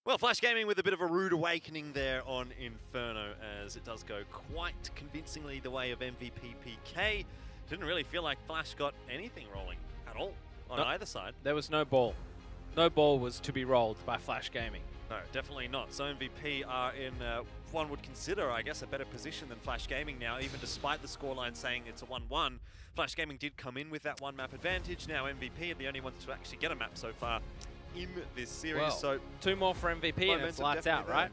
Well, Flashgaming with a bit of a rude awakening there on Inferno, as it does go quite convincingly the way of MVP PK. Didn't really feel like Flash got anything rolling at all on either side. There was no ball. No ball was to be rolled by Flashgaming. No, definitely not. So MVP are in, one would consider, I guess, a better position than Flashgaming now, even despite the scoreline saying it's a 1-1. Flashgaming did come in with that one map advantage. Now MVP are the only ones to actually get a map so far in this series. Well, so 2 more for MVP and it's lights out, right?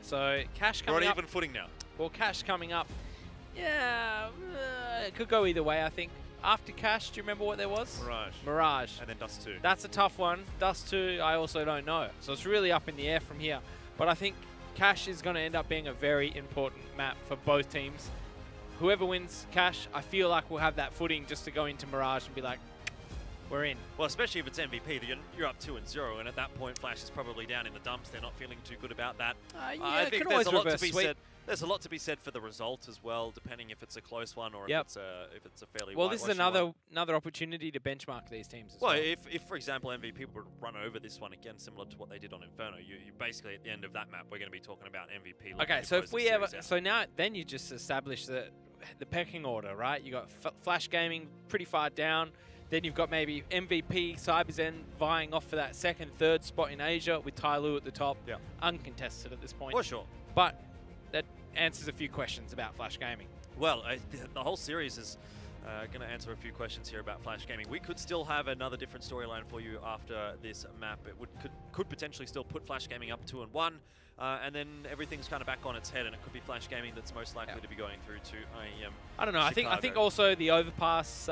So Cash coming we're on up. even footing now. Well, Cash coming up. Yeah, it could go either way, I think. After Cash, do you remember what there was? Mirage. Mirage. And then Dust 2. That's a tough one. Dust 2, I also don't know. So it's really up in the air from here. But I think Cash is going to end up being a very important map for both teams. Whoever wins Cash, I feel like we'll have that footing just to go into Mirage and be like, we're in. Well, especially if it's MVP, you're up 2-0, and at that point, Flash is probably down in the dumps. They're not feeling too good about that. Yeah, I think could there's always a lot to be reverse said. There's a lot to be said for the result as well, depending if it's a close one or if it's a fairly. Well, this is another opportunity to benchmark these teams as well. Well, if for example MVP would run over this one again, similar to what they did on Inferno, you basically at the end of that map, we're going to be talking about MVP. Okay, so if we ever, so now then you just establish the pecking order, right? You got Flashgaming pretty far down. Then you've got maybe MVP, CyberZen vying off for that second, third spot in Asia with Tyloo at the top. Yeah. Uncontested at this point. For sure. But that answers a few questions about Flashgaming. Well, the whole series is going to answer a few questions here about Flashgaming. We could still have another different storyline for you after this map. It could potentially still put Flashgaming up 2-1, and then everything's kind of back on its head, and it could be Flashgaming that's most likely to be going through to IEM. I don't know. Chicago. I think also the overpass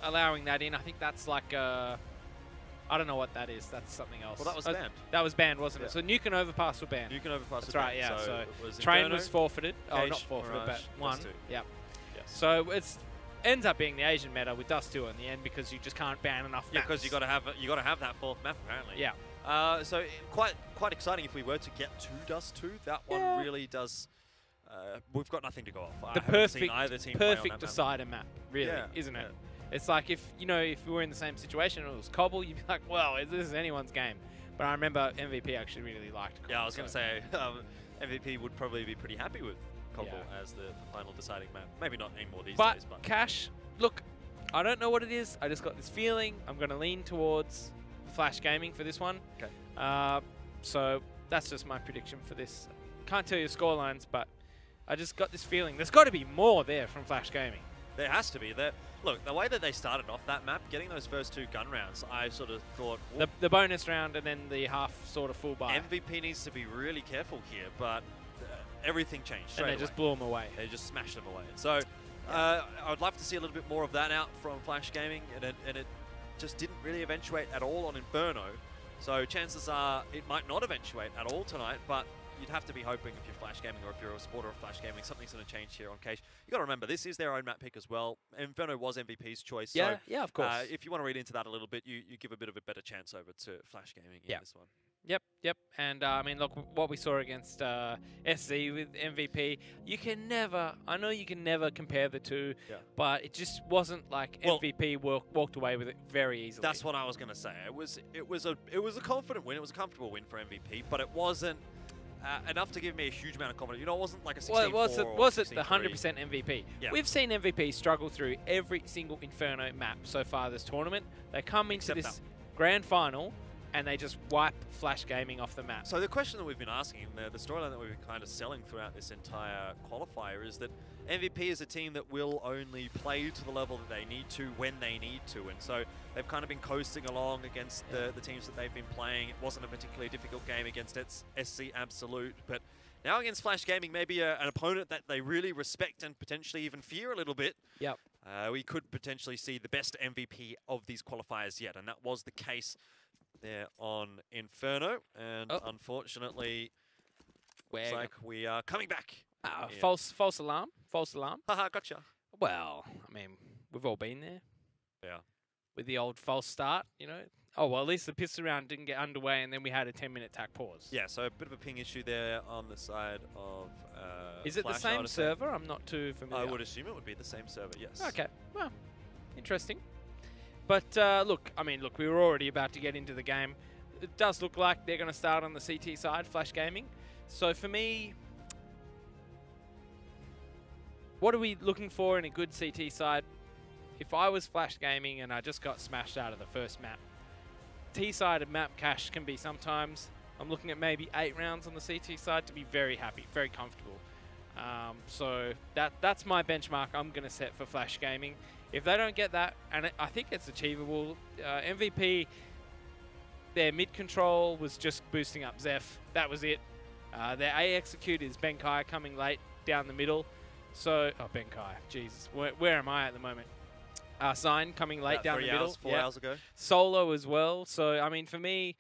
allowing that in. I think that's like I don't know what that is. That's something else. Well, that was banned. That was banned, wasn't it? So Nuke and Overpass were banned. Nuke and Overpass That's were right, banned. yeah. So it was Train Inferno, was forfeited. Oh, Cage, not forfeited, Mirage, but one. Dust 2. Yeah. Yes. So it's ends up being the Asian meta with Dust 2 in the end because you just can't ban enough maps. Yeah, because you got to have that fourth map apparently. Yeah. So quite exciting if we were to get to Dust 2. That one really does. We've got nothing to go off. The I haven't seen either team play on perfect that decider map, really, isn't it? Yeah. It's like if we were in the same situation and it was Cobble, you'd be like, well, this is anyone's game. But I remember MVP actually really liked Cobble. Yeah, I was going to say MVP would probably be pretty happy with Cobble as the final deciding map. Maybe not anymore these days. But Cash, look, I don't know what it is. I just got this feeling. I'm going to lean towards Flashgaming for this one. Okay. So that's just my prediction for this. Can't tell you scorelines, but I just got this feeling. There's got to be more there from Flashgaming. There has to be. Look, the way that they started off that map, getting those first 2 gun rounds, I sort of thought... The bonus round and then the half sort of full buy. MVP needs to be really careful here, but everything changed straight away. And they just blew them away. They just smashed them away. So I would love to see a little bit more of that out from Flashgaming, and it just didn't really eventuate at all on Inferno. So chances are it might not eventuate at all tonight, but you'd have to be hoping if you're Flashgaming or if you're a supporter of Flashgaming, something's going to change here on Cage. You got to remember, this is their own map pick as well. Inferno was MVP's choice. Yeah, so, yeah, of course. If you want to read into that a little bit, you give a bit of a better chance over to Flashgaming in this one. Yep. And I mean, look, what we saw against SC with MVP, you can never, I know you can never compare the two, but it just wasn't like MVP walked away with it very easily. That's what I was going to say. It was a confident win. It was a comfortable win for MVP, but it wasn't enough to give me a huge amount of confidence. You know, it wasn't like a 16-4 was it the 100% MVP? Yeah. We've seen MVP struggle through every single Inferno map so far this tournament. They come into this grand final and they just wipe Flashgaming off the map. So the question that we've been asking, the storyline that we've been kind of selling throughout this entire qualifier is that MVP is a team that will only play to the level that they need to when they need to. And so they've kind of been coasting along against the teams that they've been playing. It wasn't a particularly difficult game against SC Absolute, but now against Flashgaming, maybe an opponent that they really respect and potentially even fear a little bit. Yep. We could potentially see the best MVP of these qualifiers yet, and that was the case there on Inferno, and unfortunately, looks like we are coming back. False alarm. False alarm. Haha, gotcha. Well, I mean, we've all been there. Yeah. With the old false start, Oh, well, at least the pistol round didn't get underway, and then we had a 10-minute tack pause. Yeah, so a bit of a ping issue there on the side of Is it the same server? I'm not too familiar. I would assume it would be the same server, yes. Okay, well, interesting. But look, we were already about to get into the game. it does look like they're going to start on the CT side, Flashgaming. So for me, what are we looking for in a good CT side? If I was Flashgaming and I just got smashed out of the first map, T-sided map cash can be sometimes. I'm looking at maybe 8 rounds on the CT side to be very happy, very comfortable. So that's my benchmark I'm going to set for Flashgaming. If they don't get that, and I think it's achievable, MVP, their mid-control was just boosting up Zeph. That was it. Their A execute is Benkai coming late down the middle. So, oh, Benkai, Jesus, where am I at the moment? Sign coming late down the middle. 4 hours ago. Solo as well. So, I mean, for me,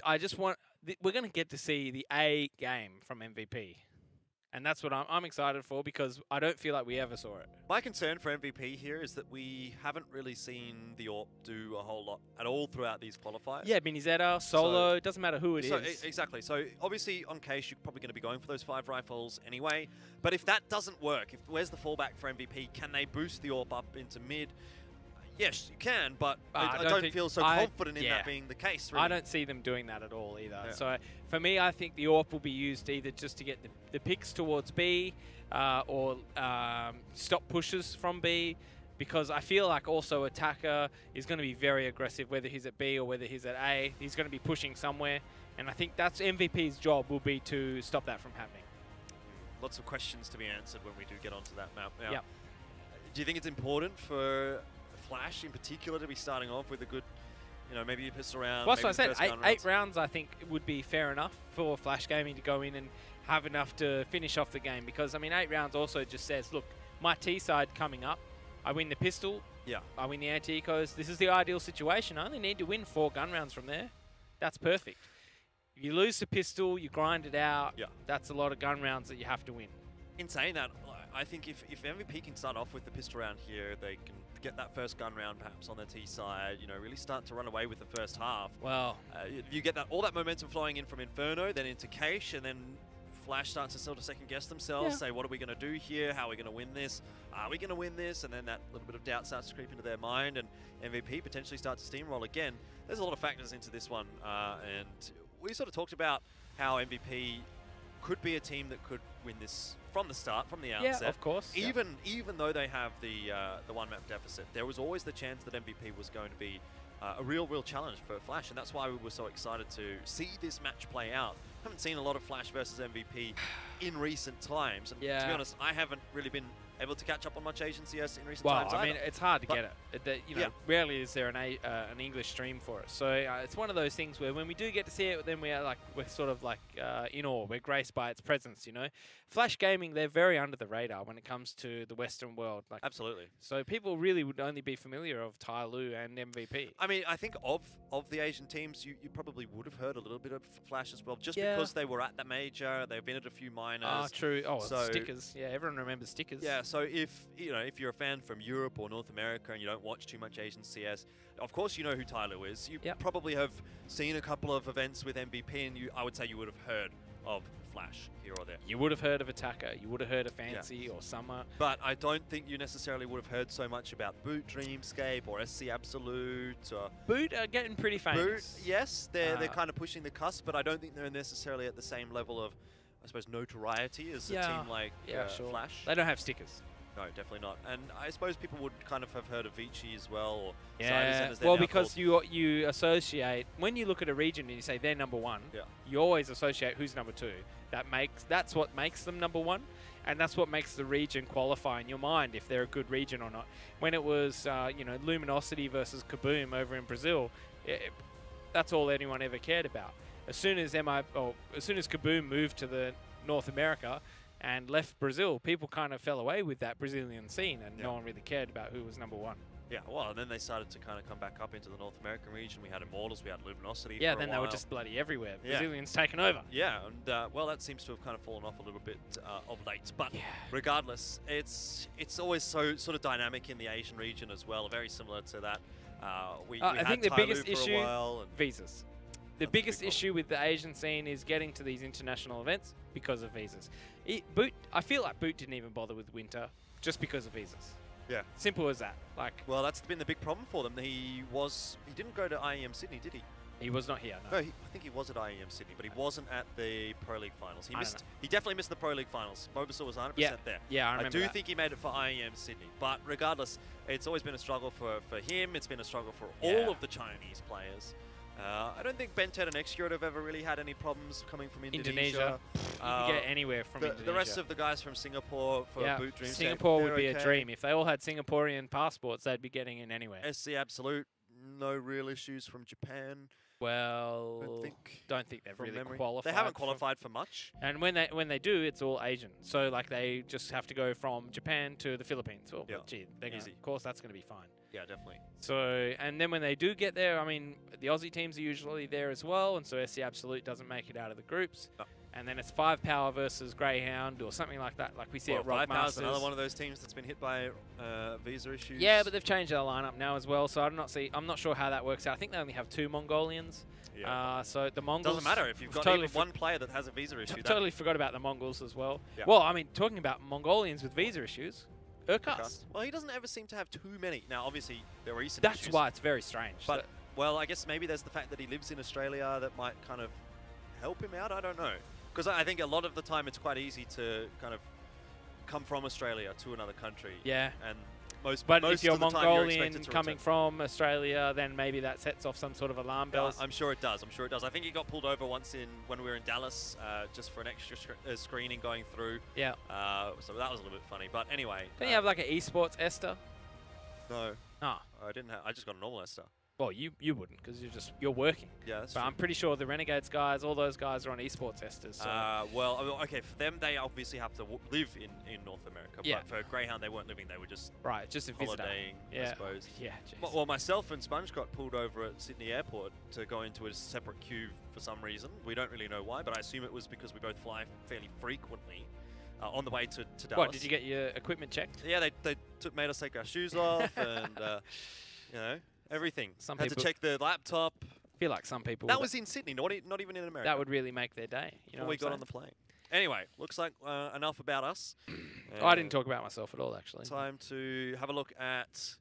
I just want, we're going to get to see the A game from MVP. And that's what I'm excited for, because I don't feel like we ever saw it. My concern for MVP here is that we haven't really seen the AWP do a whole lot at all throughout these qualifiers. Yeah, Minizeta, Solo, it doesn't matter who it is. Exactly. So obviously on case, you're probably going to be going for those 5 rifles anyway. But if that doesn't work, where's the fallback for MVP? Can they boost the AWP up into mid? Yes, you can, but I don't feel so confident in that being the case. Really. I don't see them doing that at all either. Yeah. So for me, I think the AWP will be used either just to get the picks towards B or stop pushes from B, because I feel like also Attacker is going to be very aggressive, whether he's at B or whether he's at A. He's going to be pushing somewhere, and I think that's MVP's job will be to stop that from happening. Lots of questions to be answered when we do get onto that map. Now, yep. Do you think it's important for Flash in particular to be starting off with a good, maybe a pistol round? Well, that's what I said. 8 rounds, I think, would be fair enough for Flashgaming to go in and have enough to finish off the game. Because, I mean, 8 rounds also just says, look, my T side coming up, I win the pistol, I win the anti-ecos. This is the ideal situation. I only need to win 4 gun rounds from there. That's perfect. If you lose the pistol, you grind it out. That's a lot of gun rounds that you have to win. In saying that, I think if MVP can start off with the pistol round here, they can get that first gun round perhaps on their T side, really start to run away with the first half. Well, you get all that momentum flowing in from Inferno, then into Cache, and then Flash starts to sort of second guess themselves, say, what are we going to do here? How are we going to win this? Are we going to win this? And then that little bit of doubt starts to creep into their mind, and MVP potentially starts to steamroll again. There's a lot of factors into this one, and we sort of talked about how MVP could be a team that could win this from the start, from the outset. Yeah, of course. Even though they have the 1 map deficit, there was always the chance that MVP was going to be a real challenge for Flash, and that's why we were so excited to see this match play out. Haven't seen a lot of Flash versus MVP in recent times, and to be honest, I haven't really been able to catch up on much Asian CS in recent times. Well, I mean, it's hard to get it. Rarely is there an English stream for it. So it's one of those things where when we do get to see it, then we're sort of like in awe. We're graced by its presence, Flashgaming, they're very under the radar when it comes to the Western world. Absolutely. So people really would only be familiar of Tai Lu and MVP. I mean, I think of the Asian teams, you probably would have heard a little bit of Flash as well, just because they were at the major, they've been at a few minors. Ah, true. Oh, so, stickers. Yeah, everyone remembers stickers. Yeah, so if you're a fan from Europe or North America and you don't watch too much Asian CS, of course you know who Tai Lu is. You probably have seen a couple of events with MVP, and I would say you would have heard of Flash here or there. You would have heard of Attacker, you would have heard of Fancy or Summer. But I don't think you necessarily would have heard so much about Boot, Dreamscape, or SC Absolute. Or Boot are getting pretty famous. Boot, yes, they're kind of pushing the cusp, but I don't think they're necessarily at the same level of, I suppose, notoriety as a team like Flash. They don't have stickers. No, definitely not. And I suppose people would kind of have heard of Vici as well, or yeah. Well, because you associate, when you look at a region and you say they're number 1, you always associate who's number 2. That's what makes them number 1, and that's what makes the region qualify in your mind if they're a good region or not. When it was Luminosity versus Kaboom over in Brazil, that's all anyone ever cared about. As soon as Kaboom moved to the North America and left Brazil, people kind of fell away with that Brazilian scene, and no one really cared about who was number 1. Yeah, well, and then they started to kind of come back up into the North American region. We had Immortals, we had Luminosity. Yeah, then they were just bloody everywhere. Brazilians taken over. Yeah, and well, that seems to have kind of fallen off a little bit of late. But regardless, it's always so sort of dynamic in the Asian region as well. Very similar to that. I think the biggest issue, and visas. The biggest issue with the Asian scene is getting to these international events because of visas. I feel like Boot didn't even bother with Winter just because of visas. Yeah. Simple as that. Well, that's been the big problem for them. He didn't go to IEM Sydney, did he? He was not here, no. No, I think he was at IEM Sydney, but he wasn't at the Pro League Finals. I don't know. He definitely missed the Pro League Finals. Mobassaur was 100% there. Yeah, I remember do that. think he made it for IEM Sydney, but regardless, it's always been a struggle for him. It's been a struggle for all of the Chinese players. I don't think Bentet and Execute have ever really had any problems coming from Indonesia. You can get anywhere from Indonesia. The rest of the guys from Singapore for Boot Dream, Singapore would be a dream. If they all had Singaporean passports, they'd be getting in anywhere. SC Absolute, no real issues from Japan. Well, don't think they've really qualified. They haven't qualified for much. And when they do, it's all Asian. So like they just have to go from Japan to the Philippines. Well, gee, easy. Of course, that's going to be fine. Yeah, definitely. So, and then when they do get there, I mean, the Aussie teams are usually there as well, and so SC Absolute doesn't make it out of the groups. No. And then it's 5 Power versus Greyhound or something like that, like we see at Rock 5 Power's Masters. another one of those teams that's been hit by visa issues. Yeah, but they've changed their lineup now as well, so I'm not sure how that works out. I think they only have 2 Mongolians. Yeah. So the Mongols... Doesn't matter if you've got totally even one player that has a visa issue. Totally forgot about the Mongols as well. Yeah. Well, I mean, talking about Mongolians with visa issues, Urkas. Well, he doesn't ever seem to have too many. Now, obviously, there are recent That's issues. why it's very strange. But, well, I guess maybe there's the fact that he lives in Australia that might kind of help him out. I don't know. Because I think a lot of the time it's quite easy to kind of come from Australia to another country. Yeah. And most if you're of the time Mongolian coming from Australia, then maybe that sets off some sort of alarm bells. I'm sure it does. I'm sure it does. I think he got pulled over once when we were in Dallas, just for an extra screening going through. Yeah. So that was a little bit funny. But anyway. Don't you have like an esports Esther? No. Oh. I didn't have. I just got a normal Esther. Well, you wouldn't because you're working. Yeah, that's but true. I'm pretty sure the Renegades guys, all those guys are on esports Esters. So. Well, okay, for them they obviously have to live in North America. Yeah. But for Greyhound they weren't living; they were just just a holidaying, I suppose. Yeah. Well, myself and Sponge got pulled over at Sydney Airport to go into a separate queue for some reason. We don't really know why, but I assume it was because we both fly fairly frequently. On the way to Dallas. What, did you get your equipment checked? Yeah, they made us take our shoes off and, you know, everything. Had to check the laptop. I feel like some people... That was in Sydney, not even in America. That would really make their day. You know before we got on the plane. Anyway, looks like enough about us. I didn't talk about myself at all, actually. Time to have a look at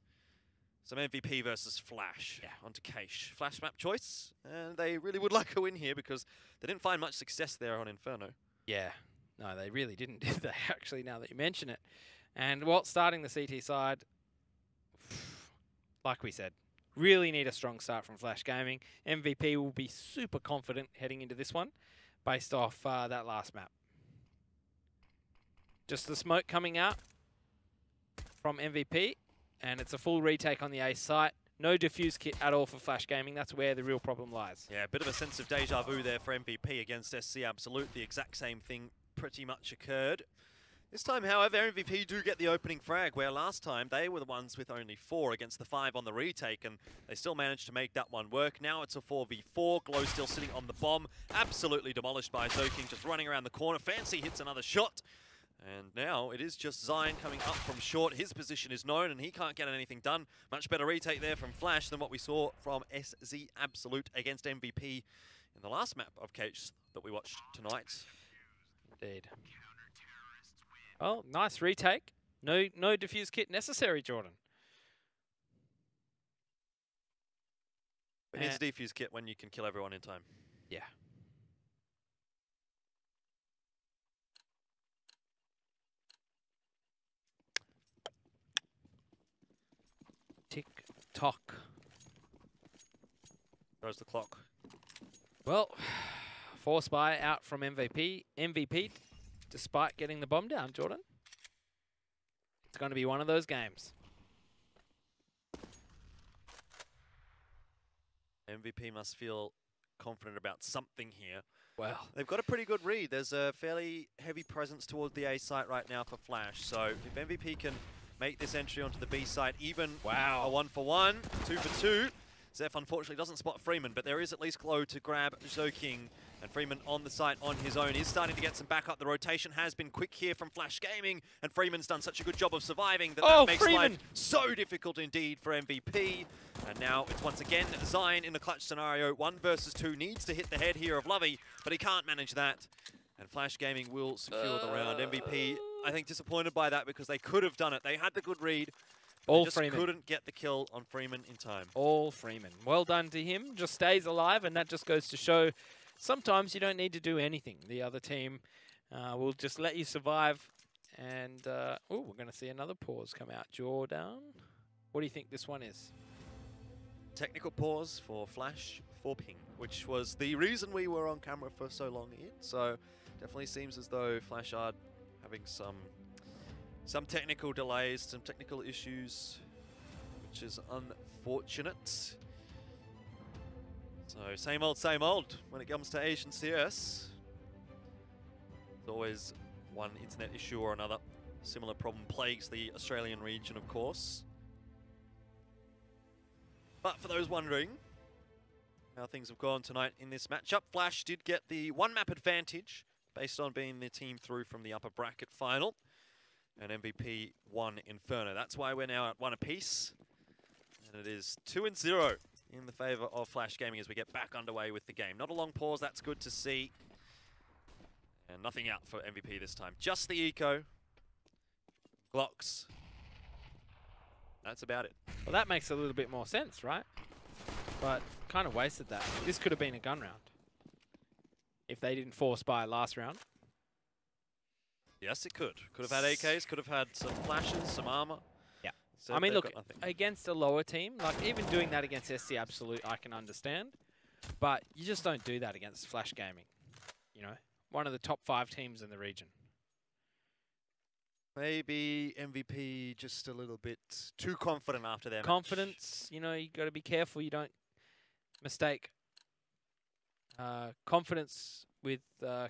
some MVP versus Flash onto Cache. Flash map choice, and they really would like a win here because they didn't find much success there on Inferno. Yeah. No, they really didn't, did they, actually, now that you mention it. And, well, starting the CT side, like we said, really need a strong start from Flashgaming. MVP will be super confident heading into this one based off that last map. Just the smoke coming out from MVP, and it's a full retake on the A site. No diffuse kit at all for Flashgaming. That's where the real problem lies. Yeah, a bit of a sense of deja vu there for MVP against SC Absolute. The exact same thing pretty much occurred. This time, however, MVP do get the opening frag, where last time they were the ones with only 4 against the 5 on the retake, and they still managed to make that one work. Now it's a 4v4. Glow still sitting on the bomb. Absolutely demolished by Zoking, just running around the corner. Fancy hits another shot. And now it is just Zion coming up from short. His position is known, and he can't get anything done. Much better retake there from Flash than what we saw from SZ Absolute against MVP in the last map of Cage that we watched tonight. Indeed. Oh, nice retake. No diffuse kit necessary, Jordan. It needs a defuse kit when you can kill everyone in time. Yeah. Tick-tock. Goes the clock. Well, force buy out from MVP. MVP, despite getting the bomb down, Jordan. It's going to be one of those games. MVP must feel confident about something here. Well, they've got a pretty good read. There's a fairly heavy presence towards the A site right now for Flash. So if MVP can make this entry onto the B site, even a 1-for-1, 2-for-2. Zeph unfortunately doesn't spot Freeman, but there is at least Glow to grab Zoking. And Freeman on the site on his own is starting to get some backup. The rotation has been quick here from Flashgaming, and Freeman's done such a good job of surviving that that makes life so difficult indeed for MVP. And now it's once again Zion in the clutch scenario. 1 versus 2 needs to hit the head here of Lovey, but he can't manage that. And Flashgaming will secure the round. MVP, I think, disappointed by that because they could have done it. They had the good read. All just Freeman. couldn't get the kill on Freeman in time. All Freeman. Well done to him. Just stays alive, and that just goes to show sometimes you don't need to do anything. The other team will just let you survive. And, oh, we're going to see another pause come out. Jordan, what do you think this one is? Technical pause for Flash for ping, which was the reason we were on camera for so long, Ian. So definitely seems as though Flash are having some technical delays, some technical issues, which is unfortunate. So same old when it comes to Asian CS. There's always one internet issue or another. Similar problem plagues the Australian region, of course. But for those wondering how things have gone tonight in this matchup, Flash did get the one map advantage based on being the team through from the upper bracket final. And MVP won Inferno. That's why we're now at 1 apiece. And it is 2-0 in the favor of Flashgaming as we get back underway with the game. Not a long pause, that's good to see. And nothing out for MVP this time. Just the eco, Glocks. That's about it. Well, that makes a little bit more sense, right? But kind of wasted that. This could have been a gun round if they didn't force buy last round. Yes, it could. Could have had AKs, could have had some flashes, some armor. Yeah. So I mean, look, against a lower team, like even doing that against SC Absolute, I can understand. But you just don't do that against Flashgaming. You know, one of the top 5 teams in the region. Maybe MVP just a little bit too confident after their Confidence, you know, you got to be careful you don't mistake confidence with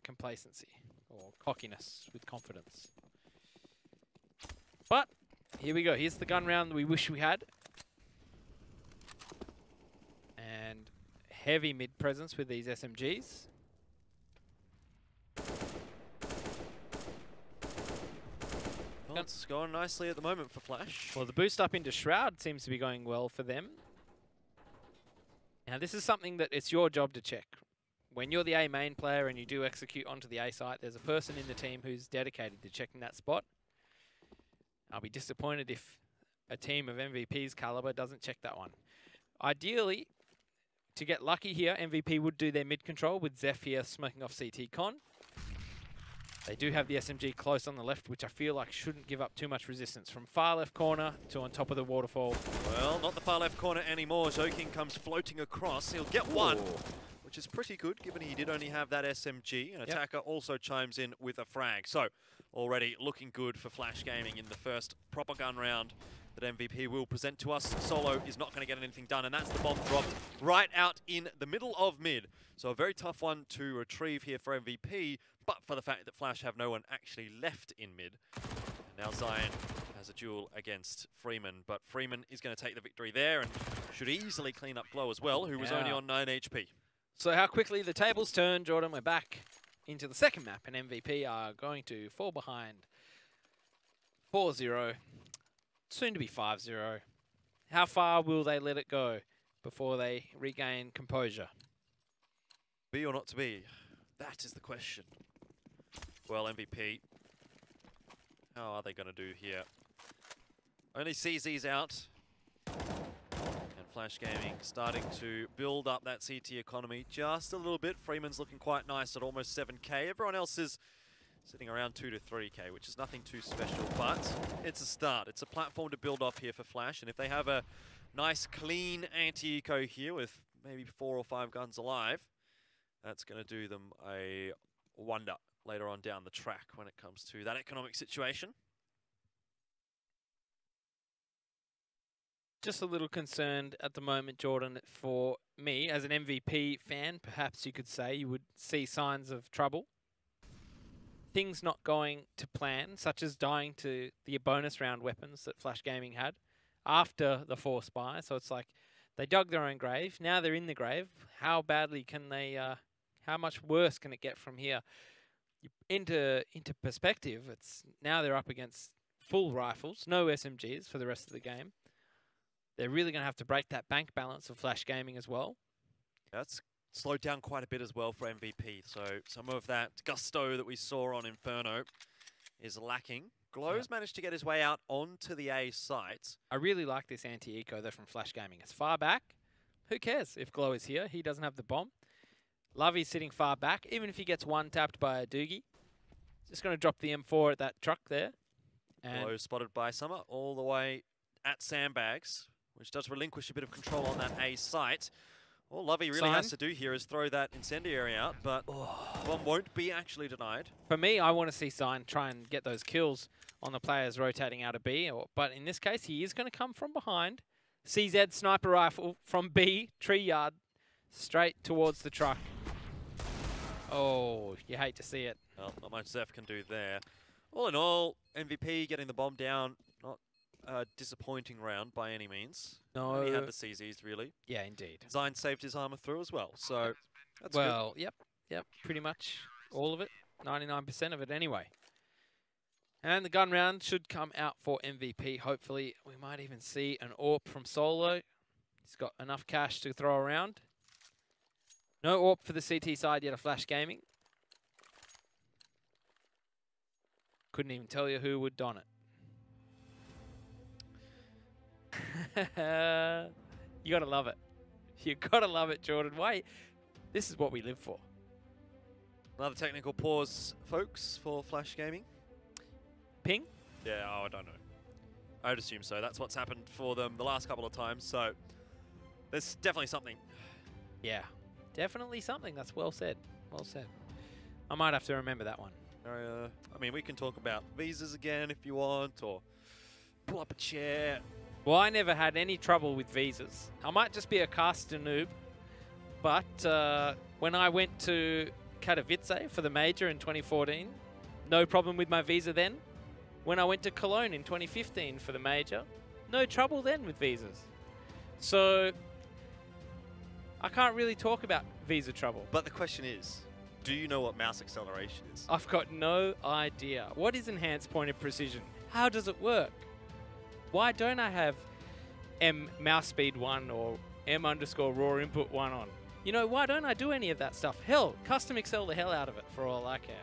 complacency, or cockiness with confidence. But here we go. Here's the gun round we wish we had. And heavy mid presence with these SMGs. Well, it's going nicely at the moment for Flash. Well, the boost up into Shroud seems to be going well for them. Now, this is something that it's your job to check. When you're the A main player and you do execute onto the A site, there's a person in the team who's dedicated to checking that spot. I'll be disappointed if a team of MVP's caliber doesn't check that one. Ideally, to get lucky here, MVP would do their mid control with Zeph here smoking off CT Con. They do have the SMG close on the left, which I feel like shouldn't give up too much resistance. From far left corner to on top of the waterfall. Well, not the far left corner anymore. Zoking comes floating across. He'll get one, which is pretty good, given he did only have that SMG. And Attacker also chimes in with a frag. So, already looking good for Flashgaming in the first proper gun round that MVP will present to us. Solo is not going to get anything done, and that's the bomb dropped right out in the middle of mid. So a very tough one to retrieve here for MVP, but for the fact that Flash have no one actually left in mid. And now Zion has a duel against Freeman, but Freeman is going to take the victory there and should easily clean up Glow as well, who was only on 9 HP. So how quickly the tables turn, Jordan. We're back into the second map, and MVP are going to fall behind 4-0, soon to be 5-0. How far will they let it go before they regain composure? Be or not to be? That is the question. Well, MVP, how are they going to do here? Only CZ's out. And Flashgaming starting to build up that CT economy just a little bit. Freeman's looking quite nice at almost 7k. Everyone else is sitting around 2 to 3k, which is nothing too special, but it's a start. It's a platform to build off here for Flash, and if they have a nice, clean anti-eco here with maybe 4 or 5 guns alive, that's going to do them a wonder later on down the track when it comes to that economic situation. Just a little concerned at the moment, Jordan, for me as an MVP fan. Perhaps you could say you would see signs of trouble. Things not going to plan, such as dying to the bonus round weapons that Flashgaming had after the force buy. So it's like they dug their own grave. Now they're in the grave. How badly can they, how much worse can it get from here? Into perspective, it's now they're up against full rifles, no SMGs for the rest of the game. They're really going to have to break that bank balance of Flashgaming as well. That's slowed down quite a bit as well for MVP. So some of that gusto that we saw on Inferno is lacking Glow's managed to get his way out onto the A site. I really like this anti-eco, though, from Flashgaming. It's far back. Who cares if Glow is here? He doesn't have the bomb. Lovey's sitting far back. Even if he gets one tapped by a Doogie, just going to drop the M4 at that truck there. And Glow spotted by Summer all the way at Sandbags, which does relinquish a bit of control on that A site. All Lovey really has to do here is throw that incendiary out, but one won't be actually denied. For me, I want to see Sign try and get those kills on the players rotating out of B. But in this case, he is going to come from behind. CZ sniper rifle from B, tree yard, straight towards the truck. Oh, you hate to see it. Well, not much Zeph can do there. All in all, MVP getting the bomb down. Not a disappointing round by any means. No. He had the CZs, really. Yeah, indeed. Zion saved his armor through as well, so that's well, good. Yep, pretty much all of it. 99% of it anyway. And the gun round should come out for MVP. Hopefully, we might even see an AWP from Solo. He's got enough cash to throw around. No AWP for the CT side yet of Flashgaming. Couldn't even tell you who would don it. You gotta love it. You gotta love it, Jordan. Why? This is what we live for. Another technical pause, folks, for Flashgaming. Ping? Yeah, I don't know. I'd assume so. That's what's happened for them the last couple of times, so there's definitely something. Yeah, definitely something. That's well said. Well said. I might have to remember that one. I mean, we can talk about visas again if you want, or pull up a chair. Well, I never had any trouble with visas. I might just be a caster noob, but when I went to Katowice for the major in 2014, no problem with my visa then. When I went to Cologne in 2015 for the major, no trouble then with visas. So I can't really talk about visa trouble. But the question is, do you know what mouse acceleration is? I've got no idea. What is enhanced point of precision? How does it work? Why don't I have M mouse speed 1 or M underscore raw input 1 on? You know, why don't I do any of that stuff? Hell, custom excel the hell out of it for all I care.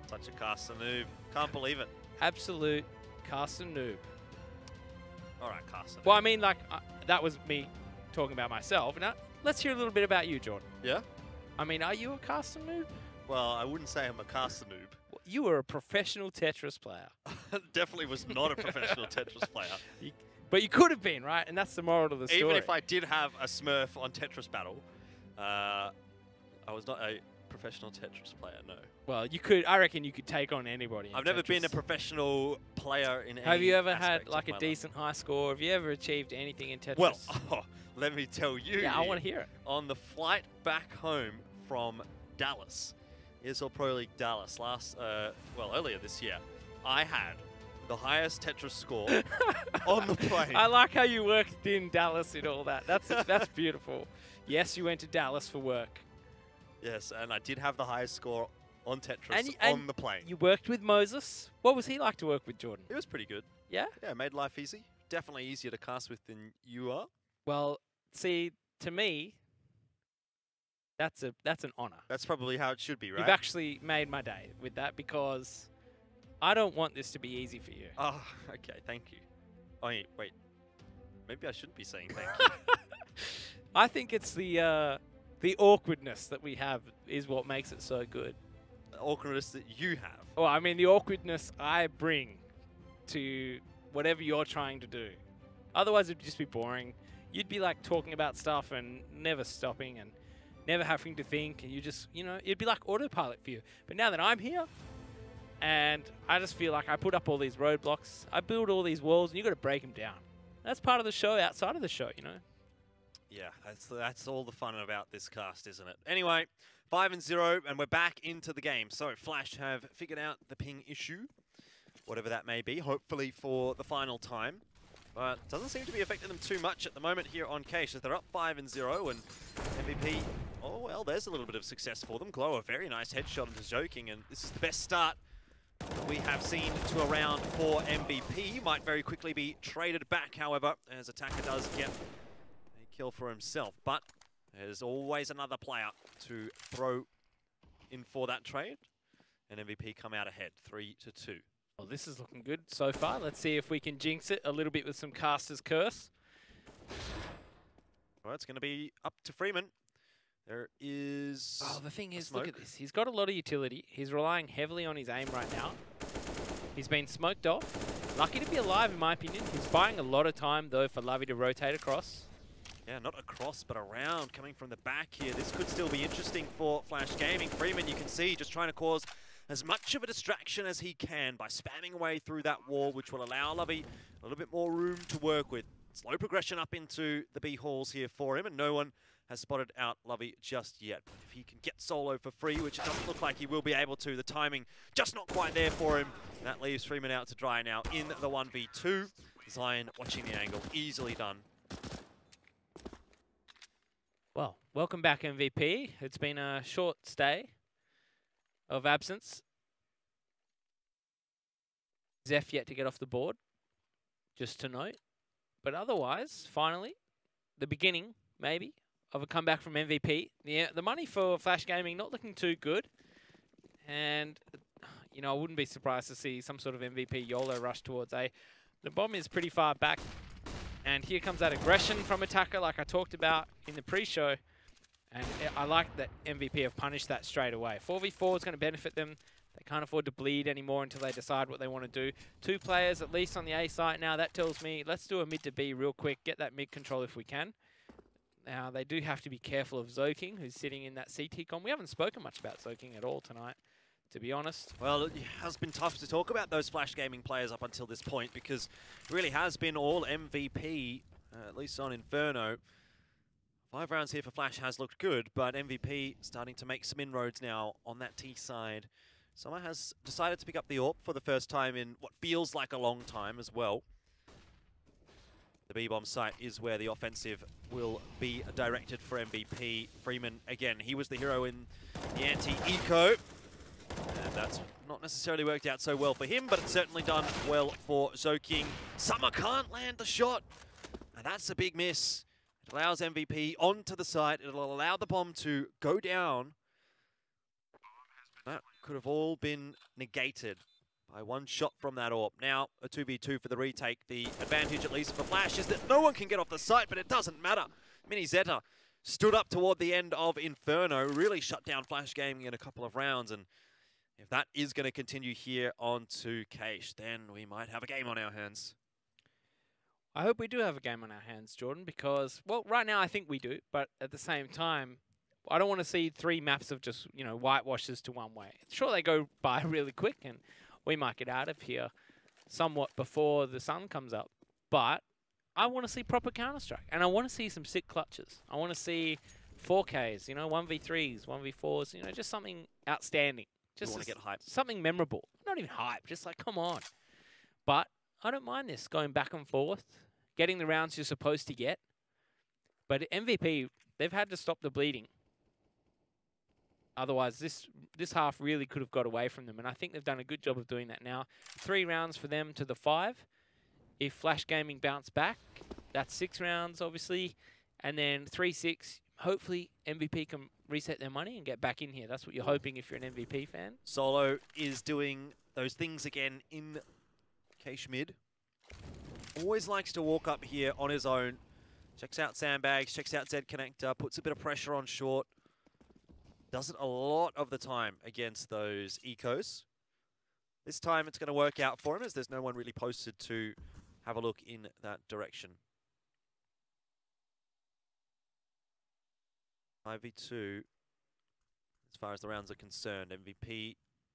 Such a caster noob. Can't believe it. Absolute caster noob. All right, caster noob. Well, I mean, like, that was me talking about myself. Now, let's hear a little bit about you, Jordan. Yeah? I mean, are you a caster noob? Well, I wouldn't say I'm a caster noob. Well, you were a professional Tetris player. Definitely was not a professional Tetris player. But you could have been, right? And that's the moral of the story. Even if I did have a Smurf on Tetris Battle, I was not a professional Tetris player, no. Well, you could. I reckon you could take on anybody. I've never been a professional player in any Have you ever had aspect like of a my decent high score? Have you ever achieved anything in Tetris? Well, let me tell you. Yeah, I want to hear it. On the flight back home from Dallas, ESL Pro League Dallas, earlier this year, I had the highest Tetris score on the plane. I like how you worked in Dallas and all that. That's beautiful. Yes, you went to Dallas for work. Yes, and I did have the highest score on Tetris on the plane. You worked with Moses. What was he like to work with, Jordan? It was pretty good. Yeah? Yeah, it made life easy. Definitely easier to cast with than you are. Well, see, to me, that's an honor. That's probably how it should be, right? You've actually made my day with that because I don't want this to be easy for you. Oh, okay, thank you. Oh, wait. Maybe I shouldn't be saying thank you. I think it's the awkwardness that we have is what makes it so good. The awkwardness that you have. Well, I mean, the awkwardness I bring to whatever you're trying to do. Otherwise, it'd just be boring. You'd be like talking about stuff and never stopping and never having to think. And you just, it'd be like autopilot for you. But now that I'm here, and I just feel like I put up all these roadblocks, I build all these walls, and you got to break them down. That's part of the show outside of the show, Yeah, that's all the fun about this cast, isn't it? Anyway, 5-0, and we're back into the game. So Flash have figured out the ping issue, whatever that may be, hopefully for the final time. But doesn't seem to be affecting them too much at the moment here on Cache, as they're up 5-0, and MVP, oh well, there's a little bit of success for them. Glow, a very nice headshot into Joking, and this is the best start we have seen to a round for MVP. Might very quickly be traded back, however, as Attacker does get a kill for himself. But there's always another player to throw in for that trade. And MVP come out ahead, 3-2. Well, this is looking good so far. Let's see if we can jinx it a little bit with some Caster's Curse. Well, it's going to be up to Freeman. There is... Oh, the thing is, look at this. He's got a lot of utility. He's relying heavily on his aim right now. He's been smoked off. Lucky to be alive, in my opinion. He's buying a lot of time, though, for Lovey to rotate across. Yeah, not across, but around, coming from the back here. This could still be interesting for Flashgaming. Freeman, you can see, just trying to cause as much of a distraction as he can by spamming away through that wall, which will allow Lovey a little bit more room to work with. Slow progression up into the B halls here for him, and no one has spotted out Lovey just yet. But if he can get solo for free, which it doesn't look like he will be able to, the timing just not quite there for him. That leaves Freeman out to dry now in the 1v2. Zion watching the angle, easily done. Well, welcome back, MVP. It's been a short stay of absence. Zeph yet to get off the board, just to note. But otherwise, finally, the beginning, maybe, of a comeback from MVP. The money for Flashgaming not looking too good. And, you know, I wouldn't be surprised to see some sort of MVP YOLO rush towards A. The bomb is pretty far back. And here comes that aggression from Attacker, like I talked about in the pre-show. And I like that MVP have punished that straight away. 4v4 is going to benefit them. They can't afford to bleed anymore until they decide what they want to do. 2 players at least on the A site now. That tells me let's do a mid to B real quick. Get that mid control if we can. Now, they do have to be careful of Zoking, who's sitting in that CT con. We haven't spoken much about Zoking at all tonight, to be honest. Well, it has been tough to talk about those Flashgaming players up until this point because it really has been all MVP, at least on Inferno. 5 rounds here for Flash has looked good, but MVP starting to make some inroads now on that T side. Summer has decided to pick up the AWP for the first time in what feels like a long time as well. The B-bomb site is where the offensive will be directed for MVP. Freeman, again, he was the hero in the anti-eco. And that's not necessarily worked out so well for him, but it's certainly done well for Zoking. Summer can't land the shot, and that's a big miss. It allows MVP onto the site. It'll allow the bomb to go down. That could have all been negated by one shot from that AWP. Now, a 2v2 for the retake. The advantage, at least for Flash, is that no one can get off the site, but it doesn't matter. Mini Zeta stood up toward the end of Inferno, really shut down Flashgaming in a couple of rounds, and if that is going to continue here on to Cache, then we might have a game on our hands. I hope we do have a game on our hands, Jordan, because, well, right now I think we do, but at the same time, I don't want to see 3 maps of just, you know, whitewashes to one way. Sure, they go by really quick, and we might get out of here somewhat before the sun comes up, but I want to see proper Counter-Strike, and I want to see some sick clutches. I want to see 4Ks, you know, 1v3s, 1v4s, you know, just something outstanding. Just want to get hyped. Something memorable. Not even hype, just like, come on. But I don't mind this, going back and forth, getting the rounds you're supposed to get. But MVP, they've had to stop the bleeding. Otherwise, this half really could have got away from them, and I think they've done a good job of doing that now. 3 rounds for them to the 5. If Flashgaming bounce back, that's 6 rounds, obviously. And then 3-6, hopefully MVP can reset their money and get back in here. That's what you're hoping if you're an MVP fan. Solo is doing those things again in Cache mid. Always likes to walk up here on his own. Checks out sandbags, checks out Z connector, puts a bit of pressure on short. Does it a lot of the time against those ecos. This time it's going to work out for him as there's no one really posted to have a look in that direction. 5v2, as far as the rounds are concerned. MVP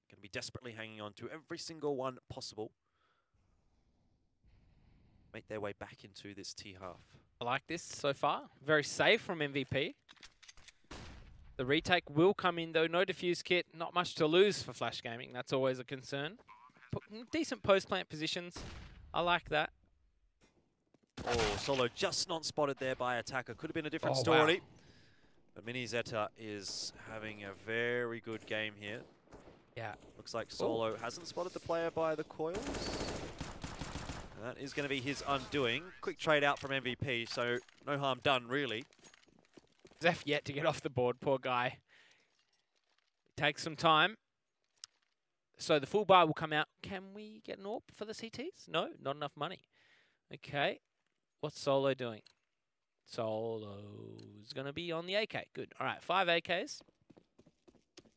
going to be desperately hanging on to every single one possible. Make their way back into this T half. I like this so far. Very safe from MVP. The retake will come in though. No defuse kit. Not much to lose for Flashgaming. That's always a concern. Decent post-plant positions. I like that. Oh, Solo just not spotted there by Attacker. Could have been a different story. Wow. But Mini Zeta is having a very good game here. Yeah. Looks like Solo hasn't spotted the player by the coils. And that is going to be his undoing. Quick trade out from MVP, so no harm done, really. Zeph yet to get off the board, poor guy. Takes some time. So the full buy will come out. Can we get an AWP for the CTs? No, not enough money. Okay. What's Solo doing? Solo's going to be on the AK. Good. All right, 5 AKs.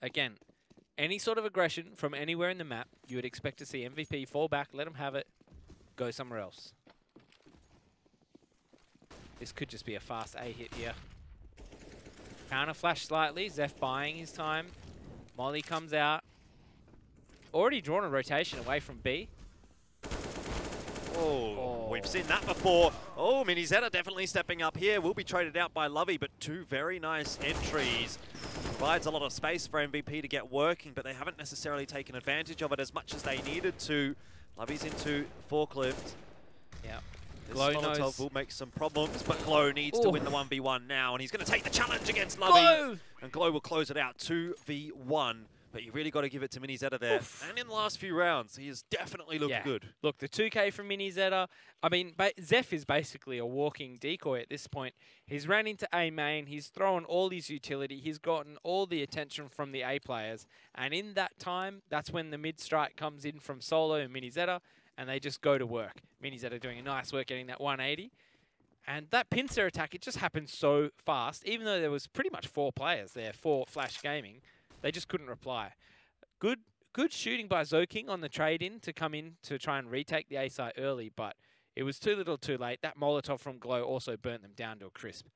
Again, any sort of aggression from anywhere in the map, you would expect to see MVP fall back, let him have it, go somewhere else. This could just be a fast A hit here. Counter flash slightly. Zeph buying his time. Molly comes out. Already drawn a rotation away from B. Oh, we've seen that before. Oh, Minizetta definitely stepping up here. Will be traded out by Lovey, but 2 very nice entries. Provides a lot of space for MVP to get working, but they haven't necessarily taken advantage of it as much as they needed to. Lovey's into forklift. Yeah. This Molotov will make some problems, but Glow needs to win the 1v1 now, and he's going to take the challenge against Lovey. Glow! And Glow will close it out 2v1. But you really got to give it to Minizetta there. Oof. And in the last few rounds, he has definitely looked good. Look, the 2K from Minizetta. I mean, Zeph is basically a walking decoy at this point. He's ran into A main. He's thrown all his utility. He's gotten all the attention from the A players. And in that time, that's when the mid-strike comes in from Solo and Minizetta, and they just go to work. Minizetta doing a nice work getting that 180. And that pincer attack, it just happened so fast. Even though there was pretty much 4 players there for Flashgaming, they just couldn't reply. Good shooting by Zoking on the trade-in to come in to try and retake the A site early, but it was too little too late. That Molotov from Glow also burnt them down to a crisp.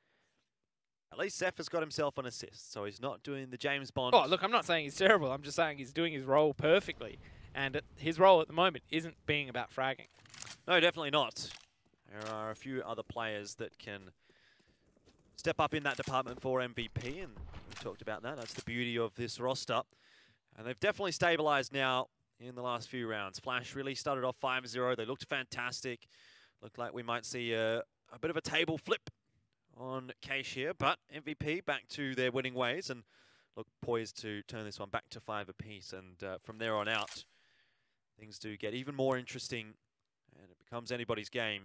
At least Zeph has got himself an assist, so he's not doing the James Bond. Oh, look, I'm not saying he's terrible. I'm just saying he's doing his role perfectly. And his role at the moment isn't being about fragging. No, definitely not. There are a few other players that can step up in that department for MVP, and we talked about that. That's the beauty of this roster. And they've definitely stabilized now in the last few rounds. Flash really started off 5-0. They looked fantastic. Looked like we might see a bit of a table flip on Cache here, but MVP back to their winning ways and look poised to turn this one back to 5 apiece. And from there on out, things do get even more interesting and it becomes anybody's game.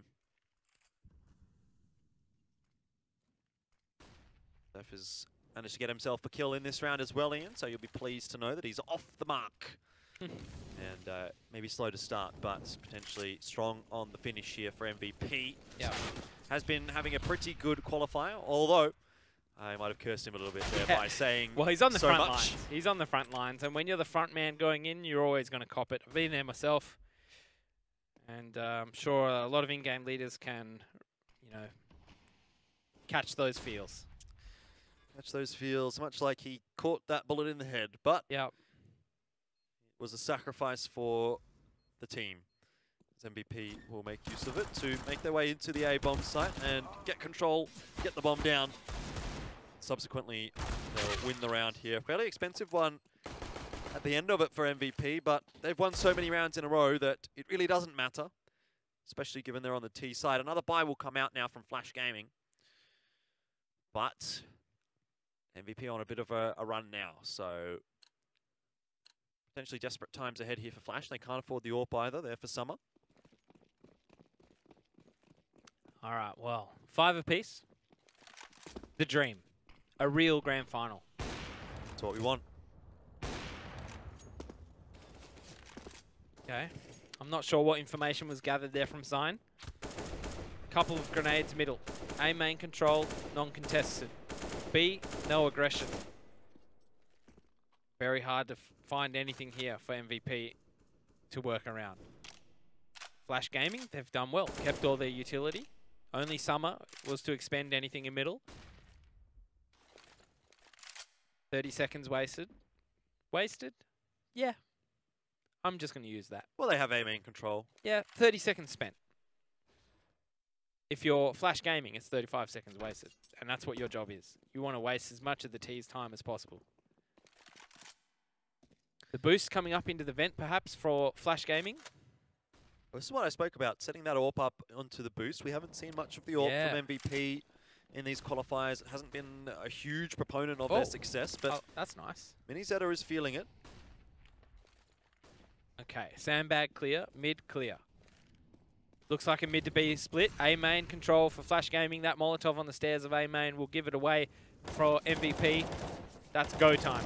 Zeph has managed to get himself a kill in this round as well, Ian, so you'll be pleased to know that he's off the mark. And maybe slow to start, but potentially strong on the finish here for MVP. Yeah. Has been having a pretty good qualifier, although I might have cursed him a little bit there by saying well, he's on the front lines. He's on the front lines, and when you're the front man going in, you're always going to cop it. I've been there myself, and I'm sure a lot of in-game leaders can, you know, catch those feels. Catch those feels, much like he caught that bullet in the head, but it was a sacrifice for the team. As MVP will make use of it to make their way into the A bomb site and get control, get the bomb down. Subsequently, they'll win the round here. Fairly expensive one at the end of it for MVP, but they've won so many rounds in a row that it really doesn't matter, especially given they're on the T side. Another buy will come out now from Flashgaming, but MVP on a bit of a run now, so potentially desperate times ahead here for Flash. They can't afford the AWP either. They're for summer. All right, well, 5 apiece. The dream. A real grand final. That's what we want. Okay. I'm not sure what information was gathered there from Zine. Couple of grenades middle. A main control, non-contested. B, no aggression. Very hard to find anything here for MVP to work around. Flashgaming, they've done well. Kept all their utility. Only summer was to expend anything in middle. 30 seconds wasted. Wasted? Yeah. I'm just going to use that. Well, they have A main control. Yeah, 30 seconds spent. If you're Flashgaming, it's 35 seconds wasted. And that's what your job is. You want to waste as much of the T's time as possible. The boost coming up into the vent, perhaps, for Flashgaming. This is what I spoke about, setting that AWP up onto the boost. We haven't seen much of the AWP from MVP in these qualifiers. It hasn't been a huge proponent of their success, but that's nice. Minizetta is feeling it. Okay, sandbag clear, mid clear. Looks like a mid to B split. A main control for Flashgaming. That Molotov on the stairs of A main will give it away for MVP. That's go time.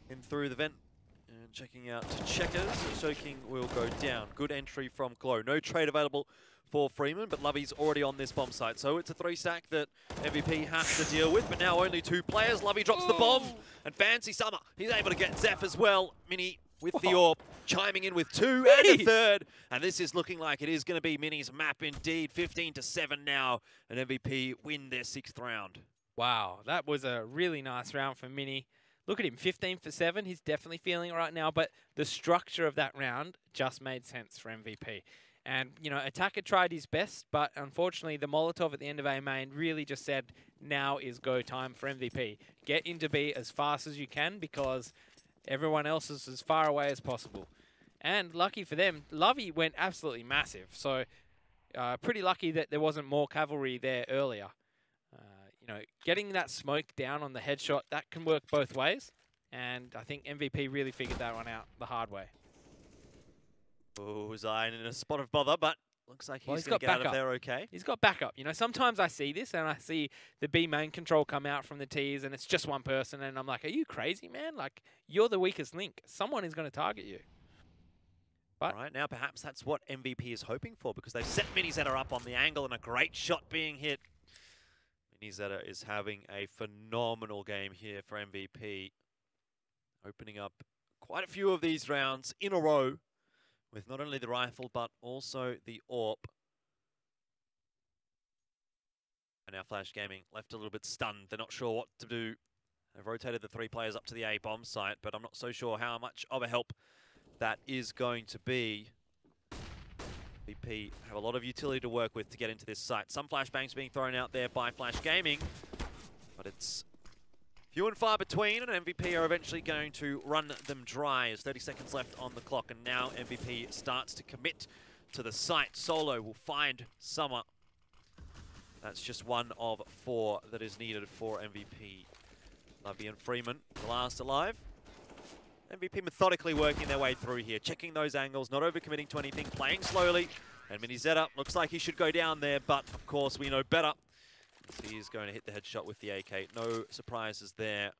In through the vent And checking out to checkers, Soaking will go down. Good entry from Glow. No trade available for Freeman, but Lovey's already on this bomb site. So it's a 3-stack that MVP has to deal with, but now only 2 players. Lovey drops the bomb, and Fancy Summer, he's able to get Zeph as well. Mini with the AWP, chiming in with 2 and a 3rd. And this is looking like it is going to be Mini's map indeed. 15-7 now, and MVP win their 6th round. Wow, that was a really nice round for Mini. Look at him, 15 for 7. He's definitely feeling it right now, but the structure of that round just made sense for MVP. And, you know, Attacker tried his best, but unfortunately the Molotov at the end of A main really just said, now is go time for MVP. Get into B as fast as you can because everyone else is as far away as possible. And lucky for them, Lovey went absolutely massive. So pretty lucky that there wasn't more cavalry there earlier. You know, getting that smoke down on the headshot, that can work both ways. And I think MVP really figured that one out the hard way. Oh, Zion in a spot of bother, but looks like he's going to get out of there okay. He's got backup. You know, sometimes I see this and I see the B main control come out from the T's and it's just one person and I'm like, are you crazy, man? Like, you're the weakest link. Someone is going to target you. But all right, now perhaps that's what MVP is hoping for because they've set Minizetta up on the angle and a great shot being hit. Minizetta is having a phenomenal game here for MVP. Opening up quite a few of these rounds in a row with not only the rifle, but also the AWP. And now Flashgaming left a little bit stunned. They're not sure what to do. They've rotated the 3 players up to the A bomb site, but I'm not so sure how much of a help that is going to be. MVP have a lot of utility to work with to get into this site. Some flashbangs being thrown out there by Flashgaming, but it's few and far between, and MVP are eventually going to run them dry as 30 seconds left on the clock, and now MVP starts to commit to the site. Solo will find Summer. That's just 1 of 4 that is needed for MVP. Lovey and Freeman, the last alive. MVP methodically working their way through here, checking those angles, not overcommitting to anything, playing slowly. And Minizetta looks like he should go down there, but of course we know better. He's going to hit the headshot with the AK. No surprises there.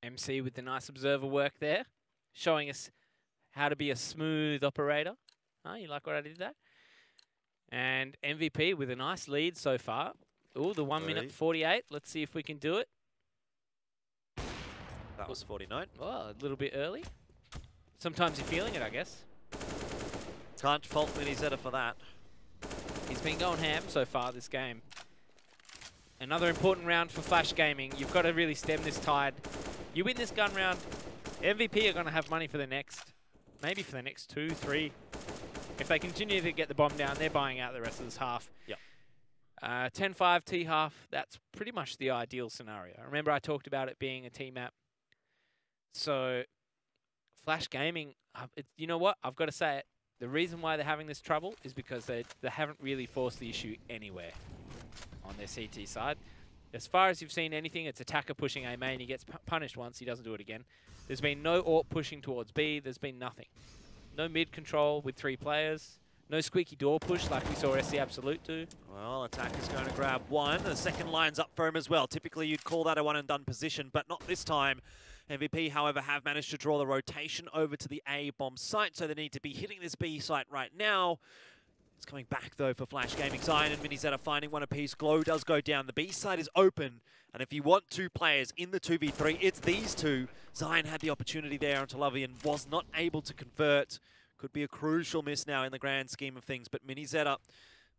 MC with the nice observer work there, showing us how to be a smooth operator. Oh, you like what I did there? And MVP with a nice lead so far. Oh, the 1 minute 48. Let's see if we can do it. That was 49. Well, a little bit early. Sometimes you're feeling it, I guess. Can't fault Minizetta for that. He's been going ham so far this game. Another important round for Flashgaming. You've got to really stem this tide. You win this gun round, MVP are going to have money for the next, maybe for the next 2, 3. If they continue to get the bomb down, they're buying out the rest of this half. Yep. 10-5 T half, that's pretty much the ideal scenario. Remember I talked about it being a T map. So Flashgaming, you know what? I've got to say it. The reason why they're having this trouble is because they haven't really forced the issue anywhere on their CT side. As far as you've seen anything, it's Attacker pushing A main. He gets punished once. He doesn't do it again. There's been no AWP pushing towards B. There's been nothing. No mid control with 3 players. No squeaky door push like we saw SC Absolute do. Well, Attacker's going to grab 1. The second line's up for him as well. Typically, you'd call that a one-and-done position, but not this time. MVP, however, have managed to draw the rotation over to the A bomb site, so they need to be hitting this B site right now. It's coming back, though, for Flashgaming. Zion and Minizetta finding 1 apiece. Glow does go down. The B side is open, and if you want 2 players in the 2v3, it's these 2. Zion had the opportunity there onto Lovey and was not able to convert. Could be a crucial miss now in the grand scheme of things, but Minizetta,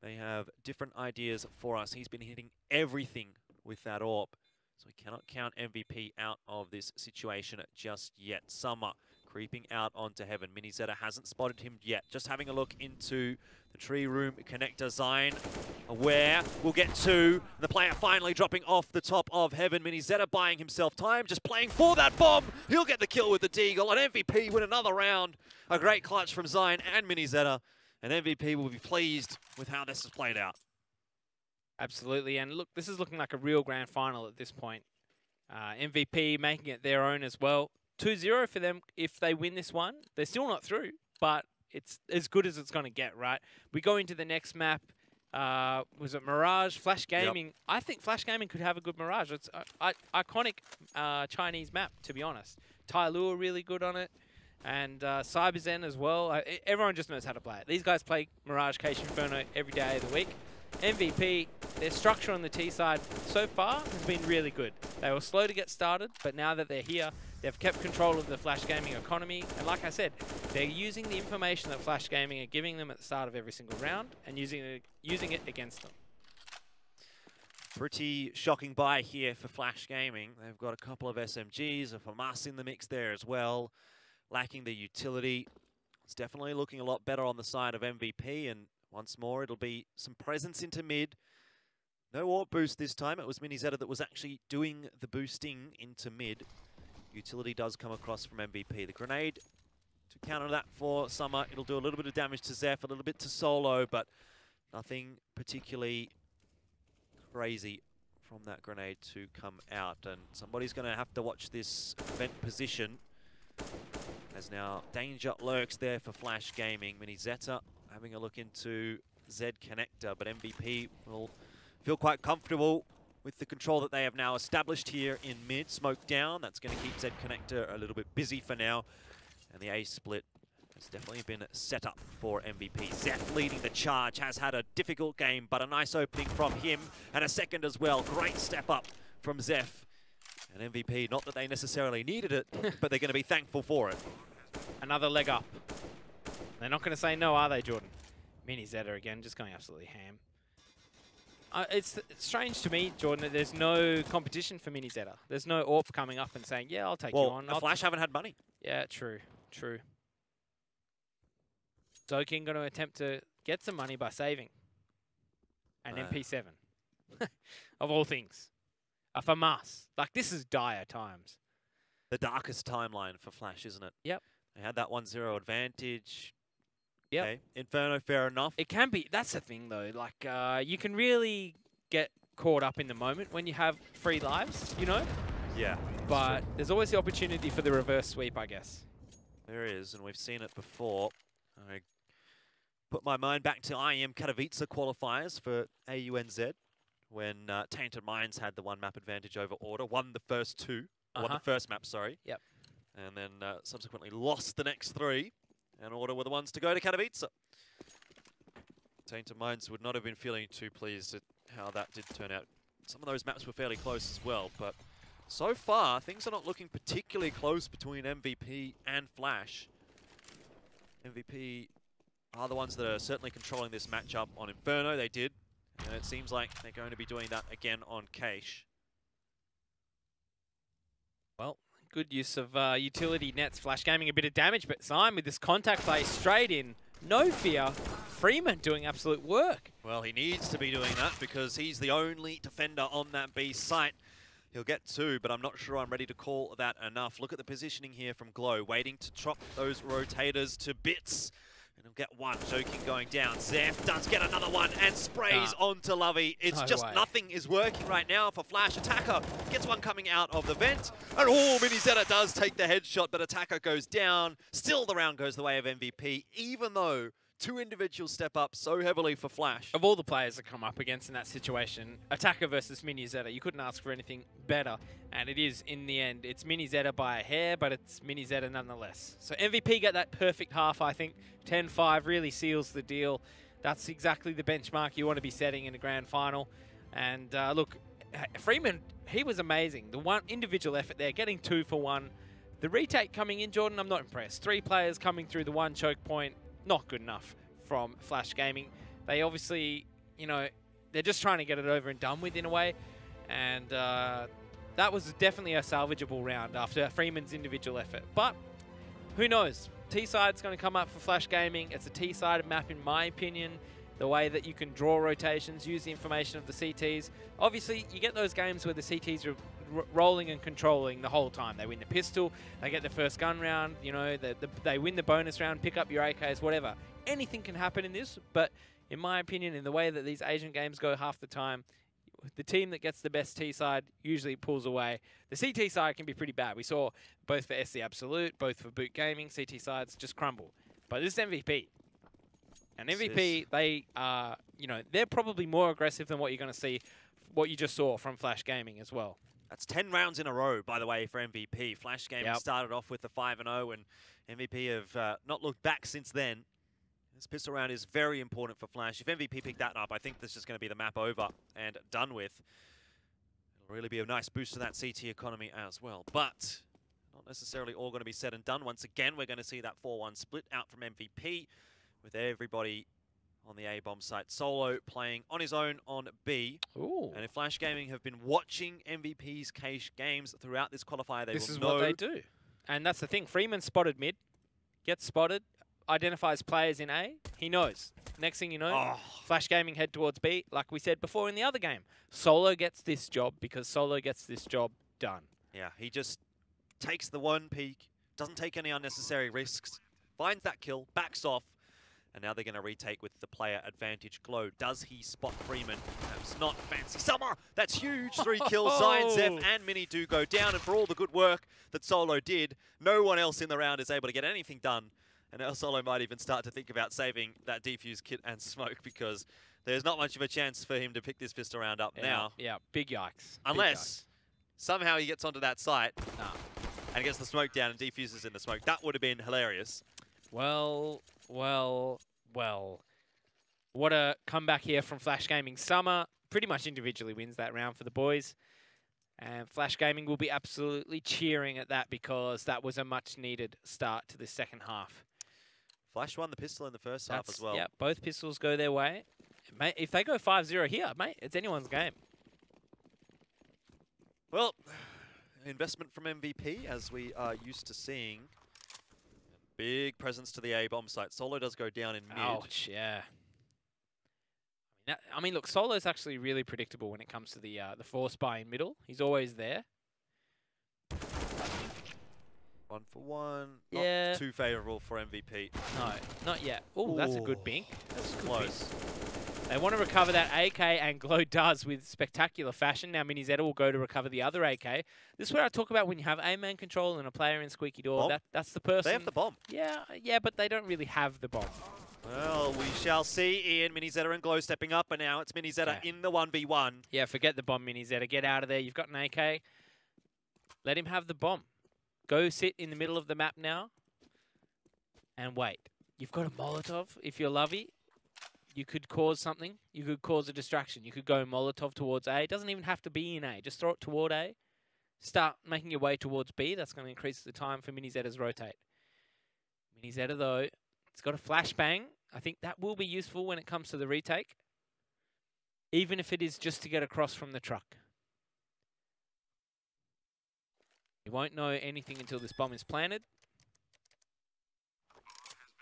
they have different ideas for us. He's been hitting everything with that AWP. So we cannot count MVP out of this situation just yet. Summer creeping out onto Heaven. Minizetta hasn't spotted him yet. Just having a look into the tree room connector. Zion aware. We'll get 2. The player finally dropping off the top of Heaven. Minizetta buying himself time. Just playing for that bomb. He'll get the kill with the Deagle. And MVP win another round. A great clutch from Zion and Minizetta. And MVP will be pleased with how this has played out. Absolutely, and look, this is looking like a real grand final at this point. MVP making it their own as well. 2-0 for them if they win this one. They're still not through, but it's as good as it's going to get, right? We go into the next map. Was it Mirage? Flashgaming. Yep. I think Flashgaming could have a good Mirage. It's an iconic Chinese map, to be honest. Tai Lu are really good on it. And CyberZen as well. Everyone just knows how to play it. These guys play Mirage, Cage Inferno every day of the week. MVP, their structure on the T side so far has been really good. They were slow to get started, but now that they're here, they've kept control of the Flashgaming economy. And like I said, they're using the information that Flashgaming are giving them at the start of every single round and using it against them. Pretty shocking buy here for Flashgaming. They've got a couple of SMGs, a FAMAS in the mix there as well. Lacking the utility. It's definitely looking a lot better on the side of MVP, and once more it'll be some presence into mid. No AWP boost this time. It was Minizetta that was actually doing the boosting into mid. Utility does come across from MVP. The grenade to counter that for Summer. It'll do a little bit of damage to Zeph, a little bit to Solo, but nothing particularly crazy from that grenade to come out. And somebody's going to have to watch this vent position, as now danger lurks there for Flashgaming. Minizetta having a look into Z Connector, but MVP will feel quite comfortable with the control that they have now established here in mid. Smoke down, that's going to keep Z Connector a little bit busy for now. And the A split has definitely been set up for MVP. Zeph leading the charge, has had a difficult game, but a nice opening from him, and a second as well. Great step up from Zeph. And MVP, not that they necessarily needed it, but they're going to be thankful for it. Another leg up. They're not going to say no, are they, Jordan? Minizetta again, just going absolutely ham. It's strange to me, Jordan, that there's no competition for Minizetta. There's no AWP coming up and saying, yeah, I'll take you on. Well, Flash haven't had money. Yeah, true, true. Zoking going to attempt to get some money by saving an MP7. Of all things. A FAMAS. Like, this is dire times. The darkest timeline for Flash, isn't it? Yep. They had that 1-0 advantage. Yep. Okay. Inferno, fair enough. It can be. That's the thing, though. Like, you can really get caught up in the moment when you have free lives, you know? Yeah. But there's always the opportunity for the reverse sweep, I guess. There is, and we've seen it before. I put my mind back to IEM Katowice qualifiers for AUNZ, when Tainted Minds had the one map advantage over Order, won the first two, won the first map, sorry. Yep. And then subsequently lost the next three, and Order were the ones to go to Katowice. Tainted Minds would not have been feeling too pleased at how that did turn out. Some of those maps were fairly close as well, but so far, things are not looking particularly close between MVP and Flash. MVP are the ones that are certainly controlling this matchup on Inferno. They did. And it seems like they're going to be doing that again on Cache. Well, good use of utility nets. Flashgaming a bit of damage, but Syme with this contact play straight in. No fear. Freeman doing absolute work. Well, he needs to be doing that because he's the only defender on that B site. He'll get two, but I'm not sure I'm ready to call that enough. Look at the positioning here from Glow, waiting to chop those rotators to bits. And he'll get one. Joking going down. Zeph does get another one and sprays onto Lovey. It's just nothing is working right now for Flash. Attacker gets one coming out of the vent. And Minizetta does take the headshot, but Attacker goes down. Still the round goes the way of MVP, even though two individuals step up so heavily for Flash. Of all the players that come up against in that situation, Attacker versus Minizetta, you couldn't ask for anything better. And it is, in the end, it's Minizetta by a hair, but it's Minizetta nonetheless. So MVP get that perfect half, I think. 10-5 really seals the deal. That's exactly the benchmark you want to be setting in a grand final. And look, Freeman, he was amazing. The one individual effort there, getting 2 for 1. The retake coming in, Jordan, I'm not impressed. 3 players coming through the one choke point. Not good enough from Flashgaming. They obviously, you know, they're just trying to get it over and done with in a way. And that was definitely a salvageable round after Freeman's individual effort. But who knows? T-side's going to come up for Flashgaming. It's a T-sided map in my opinion. The way that you can draw rotations, use the information of the CTs. Obviously, you get those games where the CTs are rolling and controlling the whole time. They win the pistol, they get the first gun round, you know, they win the bonus round, pick up your AKs, whatever. Anything can happen in this, but in my opinion, in the way that these Asian games go half the time, the team that gets the best T-side usually pulls away. The CT side can be pretty bad. We saw both for SC Absolute, both for Boot Gaming, CT sides just crumble. But this is MVP. And MVP, they are, you know, they're probably more aggressive than what you're going to see, what you just saw from Flashgaming as well. That's 10 rounds in a row, by the way, for MVP. Flashgaming started off with the 5-0, and MVP have not looked back since then. This pistol round is very important for Flash. If MVP picked that up, I think this is going to be the map over and done with. It'll really be a nice boost to that CT economy as well. But not necessarily all going to be said and done. Once again, we're going to see that 4-1 split out from MVP with everybody on the A-bomb site. Solo playing on his own on B. Ooh. And if Flashgaming have been watching MVP's cache games throughout this qualifier, they will know. This is what they do. And that's the thing. Freeman spotted mid, gets spotted, identifies players in A. He knows. Next thing you know, Flashgaming head towards B. Like we said before in the other game, Solo gets this job because Solo gets this job done. Yeah, he just takes the one peek, doesn't take any unnecessary risks, finds that kill, backs off, and now they're going to retake with the player advantage. Glow, does he spot Freeman? That's not Fancy Summer. That's huge. 3 kills. Zion, Zeph, and Mini do go down. And for all the good work that Solo did, no one else in the round is able to get anything done. And now Solo might even start to think about saving that defuse kit and smoke because there's not much of a chance for him to pick this pistol round up now. Yeah, big yikes. Unless somehow he gets onto that site and gets the smoke down and defuses in the smoke. That would have been hilarious. Well. What a comeback here from Flashgaming. Summer pretty much individually wins that round for the boys. And Flashgaming will be absolutely cheering at that because that was a much-needed start to the second half. Flash won the pistol in the first half as well. Yeah, both pistols go their way. Mate, if they go 5-0 here, mate, it's anyone's game. Well, investment from MVP, as we are used to seeing. Big presence to the A-bomb site. Solo does go down in mid. Ouch, yeah. I mean, look, Solo's actually really predictable when it comes to the force buy in middle. He's always there. 1 for 1. Yeah. Not too favourable for MVP. No, not yet. Oh, that's a good bink. That's close. They want to recover that AK, and Glow does with spectacular fashion. Now Minizetta will go to recover the other AK. This is where I talk about when you have A-man control and a player in squeaky door. That's the person. They have the bomb. Yeah, but they don't really have the bomb. Well, we shall see. Ian, Minizetta and Glow stepping up, and now it's Minizetta in the 1v1. Yeah, forget the bomb, Minizetta. Get out of there. You've got an AK. Let him have the bomb. Go sit in the middle of the map now and wait. You've got a Molotov if you're Lovey. You could cause something. You could cause a distraction. You could go Molotov towards A. It doesn't even have to be in A. Just throw it toward A. Start making your way towards B. That's going to increase the time for Minizetta's rotate. Minizetta, though, it's got a flashbang. I think that will be useful when it comes to the retake, even if it is just to get across from the truck. You won't know anything until this bomb is planted.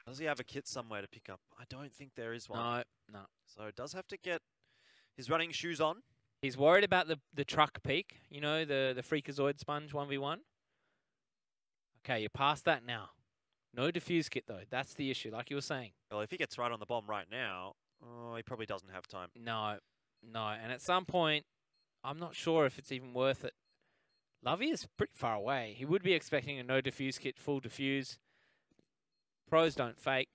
Does he have a kit somewhere to pick up? I don't think there is one. No. So does have to get his running shoes on. He's worried about the truck peak. You know, the Freakazoid sponge 1v1. Okay, you're past that now. No defuse kit, though. That's the issue, like you were saying. Well, if he gets right on the bomb right now, he probably doesn't have time. No. And at some point, I'm not sure if it's even worth it. Lovey is pretty far away. He would be expecting a no defuse kit, full defuse. Pros don't fake.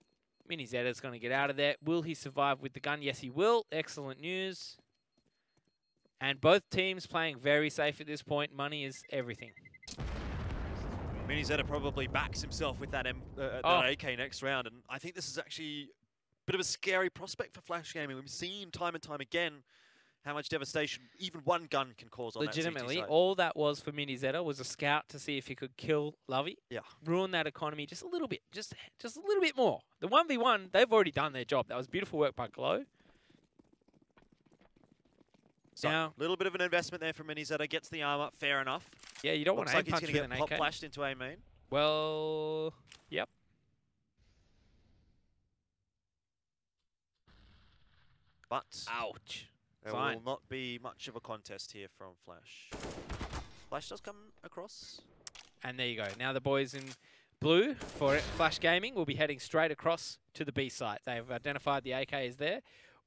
Minizetta's going to get out of there. Will he survive with the gun? Yes, he will. Excellent news. And both teams playing very safe at this point. Money is everything. Minizetta probably backs himself with that AK next round. And I think this is actually a bit of a scary prospect for Flashgaming. We've seen time and time again how much devastation even one gun can cause on legitimately, that CT site. All that was for Minizetta was a scout to see if he could kill Lovey. Yeah. Ruin that economy just a little bit. Just a little bit more. The 1v1, they've already done their job. That was beautiful work by Glow. So, a little bit of an investment there from Minizetta. Gets the armor. Fair enough. Yeah, you don't want to aim punch with an AK. Pop flashed into A main. Well, yep. But ouch. There will not be much of a contest here from Flash. Flash does come across. And there you go. Now the boys in blue for Flashgaming will be heading straight across to the B site. They've identified the AK is there.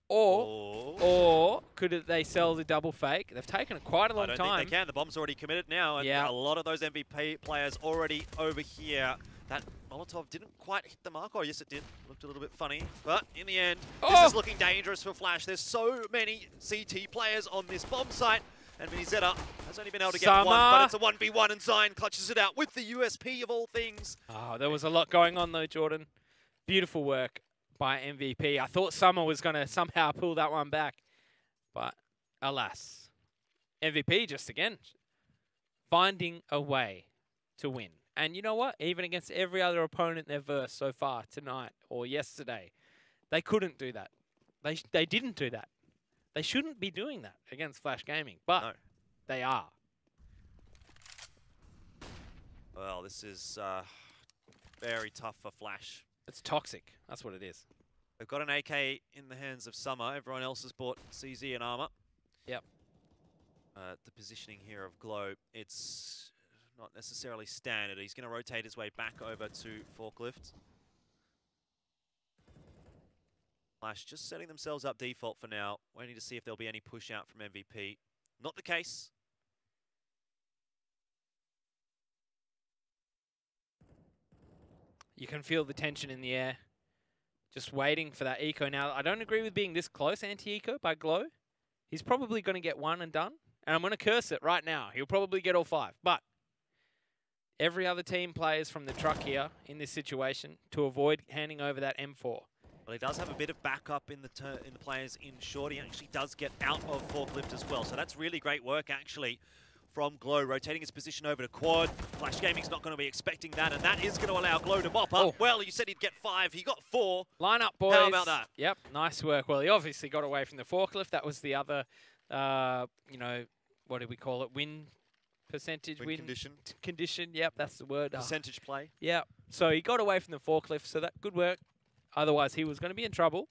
Or could they sell the double fake? They've taken quite a long time. I don't think they can. The bomb's already committed now. And a lot of those MVP players already over here That Molotov didn't quite hit the mark. Oh, yes, it did. Looked a little bit funny. But in the end, this is looking dangerous for Flash. There's so many CT players on this bomb site. And Minizetta has only been able to get one, but it's a 1v1, and Zion clutches it out with the USP of all things. Oh, there was a lot going on though, Jordan. Beautiful work by MVP. I thought Summer was going to somehow pull that one back, but alas. MVP just again finding a way to win. And you know what? Even against every other opponent they've versed so far tonight or yesterday, they couldn't do that. They didn't do that. They shouldn't be doing that against Flashgaming, but no, they are. Well, this is very tough for Flash. It's toxic. That's what it is. They've got an AK in the hands of Summer. Everyone else has bought CZ and armor. Yep. The positioning here of Glow, it's not necessarily standard. He's going to rotate his way back over to Forklift. Flash just setting themselves up default for now, waiting to see if there'll be any push out from MVP. Not the case. You can feel the tension in the air. Just waiting for that eco. Now, I don't agree with being this close anti-eco by Glow. He's probably going to get one and done. And I'm going to curse it right now. He'll probably get all 5. But every other team plays from the truck here in this situation to avoid handing over that M4. Well, he does have a bit of backup in the players in short. He actually does get out of Forklift as well. So that's really great work, actually, from Glow, rotating his position over to quad. Flashgaming's not going to be expecting that, and that is going to allow Glow to mop up. Oh. Well, you said he'd get 5. He got 4. Line up, boys. How about that? Yep, nice work. Well, he obviously got away from the Forklift. That was the other, you know, what do we call it? Win percentage? Win condition. Condition, yep, that's the word. Percentage play. Yep, so he got away from the Forklift, so that good work. Otherwise, he was going to be in trouble.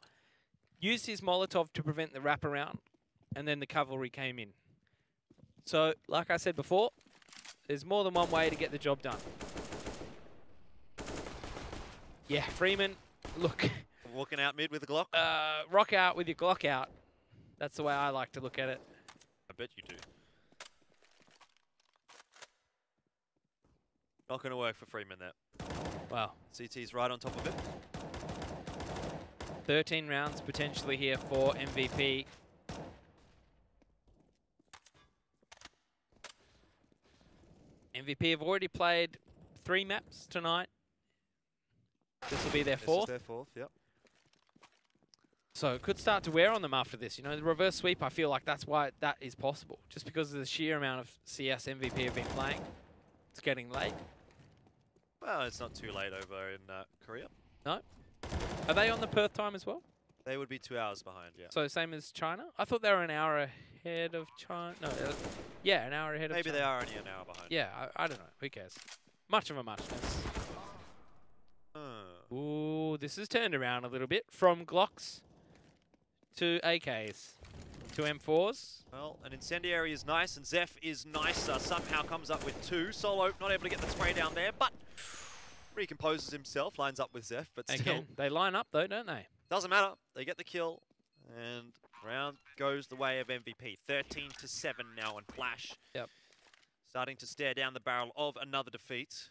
Used his Molotov to prevent the wraparound, and then the cavalry came in. So, like I said before, there's more than one way to get the job done. Yeah, Freeman, look. Walking out mid with a Glock? Rock out with your Glock out. That's the way I like to look at it. I bet you do. Not going to work for Freeman there. Wow. CT's right on top of it. 13 rounds potentially here for MVP. MVP have already played 3 maps tonight. This will be their 4th. This is their 4th, yep. So it could start to wear on them after this. You know, the reverse sweep, I feel like that's why that is possible. Just because of the sheer amount of CS MVP have been playing. It's getting late. Well, it's not too late over in Korea. No. Are they on the Perth time as well? They would be 2 hours behind, yeah. So same as China? I thought they were an hour ahead of China. No, yeah, an hour ahead of China. Maybe they are only an hour behind. Yeah, I don't know. Who cares? Much of a muchness. Ooh, this has turned around a little bit from Glocks to AKs to M4s. Well, an incendiary is nice, and Zeph is nicer. Somehow comes up with 2. Solo not able to get the spray down there, but recomposes himself, lines up with Zeph, but still. Again, they line up though, don't they? Doesn't matter. They get the kill, and round goes the way of MVP. 13-7 now on Flash. Yep. Starting to stare down the barrel of another defeat.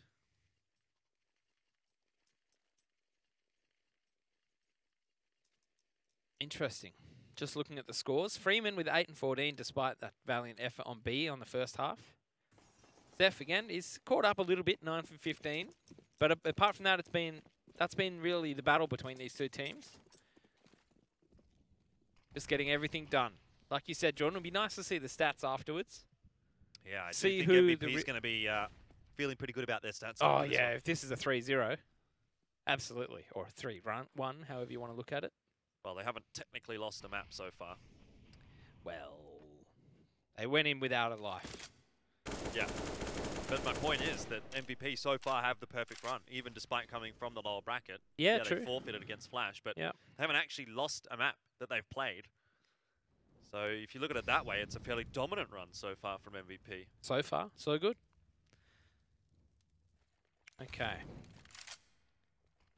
Interesting. Just looking at the scores. Freeman with 8 and 14 despite that valiant effort on B on the first half. Zeph again is caught up a little bit, 9 from 15. But apart from that, that's been really the battle between these two teams. Just getting everything done. Like you said, Jordan, it would be nice to see the stats afterwards. Yeah, I see do who think MVP's going to be feeling pretty good about their stats. Oh, yeah, if this is a 3-0, absolutely. Or a 3-1, however you want to look at it. Well, they haven't technically lost a map so far. Well, they went in without a life. Yeah. But my point is that MVP so far have the perfect run, even despite coming from the lower bracket. Yeah, true. They forfeited against Flash, but yeah, they haven't actually lost a map that they've played. So if you look at it that way, it's a fairly dominant run so far from MVP. So far, so good. Okay.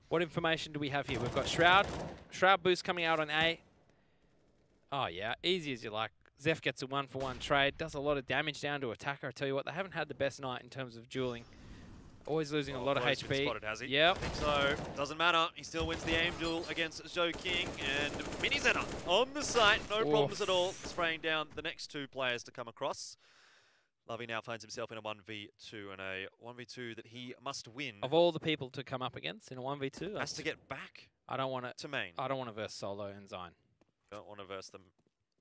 What information do we have here? We've got Shroud. Shroud boost coming out on A. Oh, yeah. Easy as you like. Zeph gets a 1-for-1 trade. Does a lot of damage down to attacker. I tell you what, they haven't had the best night in terms of dueling Always losing a lot of Close been HP. spotted, has he? Yep. I think so. Doesn't matter. He still wins the aim duel against Zhou King. And Mini Zeta on the site. No problems at all. Spraying down the next 2 players to come across. Lovey now finds himself in a 1v2 and a 1v2 that he must win. Of all the people to come up against in a 1v2, has to get back I don't want to main. I don't want to verse Solo and Zine. Don't want to verse them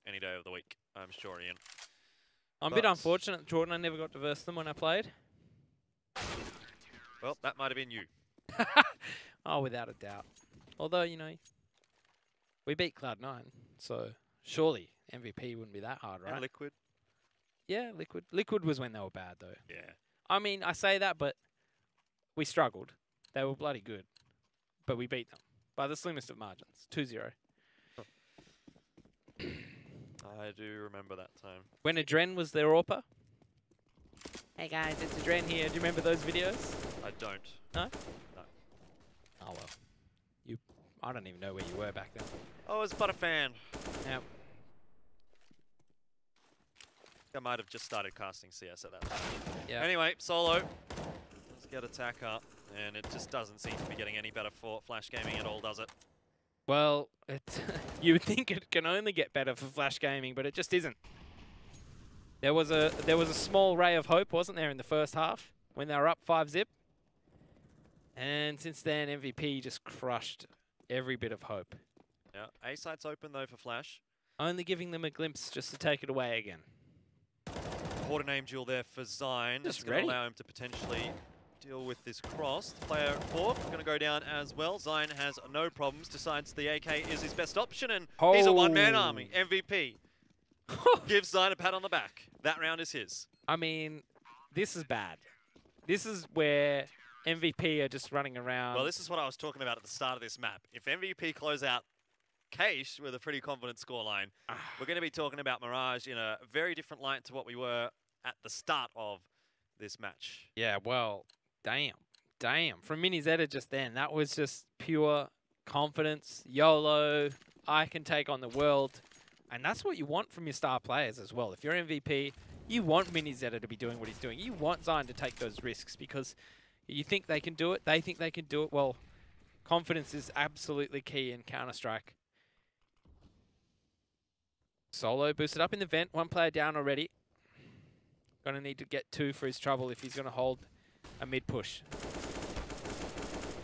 any day of the week, I'm sure, Ian. I'm a bit unfortunate, Jordan. I never got to verse them when I played. Well, that might have been you. Oh, without a doubt. Although, you know, we beat Cloud9, so surely MVP wouldn't be that hard, right? And Liquid. Yeah, Liquid. Liquid was when they were bad, though. Yeah. I mean, I say that, but we struggled. They were bloody good. But we beat them by the slimmest of margins, 2-0. I do remember that time. When Adren was their AWPer. Hey guys, it's Adren here. Do you remember those videos? I don't. No? No. Oh well. I don't even know where you were back then. I was but a fan. Yep. I might have just started casting CS at that time. Yeah. Anyway, Solo. Let's get attack up. And it just doesn't seem to be getting any better for Flashgaming at all, does it? Well, you would think it can only get better for Flashgaming, but it just isn't. There was a small ray of hope, wasn't there, in the first half when they were up 5-0? And since then, MVP just crushed every bit of hope. Yeah, A site's open though for Flash. Only giving them a glimpse just to take it away again. Important aim duel there for Zine. Just That's going to allow him to potentially deal with this cross. Player 4 going to go down as well. Zine has no problems. Decides the AK is his best option, and he's a one-man army. MVP. Gives Zine a pat on the back. That round is his. I mean, this is bad. This is where MVP are just running around. Well, this is what I was talking about at the start of this map. If MVP close out Cache with a pretty confident scoreline, we're going to be talking about Mirage in a very different light to what we were at the start of this match. Yeah, well, damn. From Mini Zeta just then, that was just pure confidence, YOLO, I can take on the world. And that's what you want from your star players as well. If you're MVP, you want Mini Zeta to be doing what he's doing. You want Zine to take those risks because you think they can do it. They think they can do it. Well, confidence is absolutely key in Counter-Strike. Solo boosted up in the vent. 1 player down already. Going to need to get 2 for his trouble if he's going to hold a mid-push.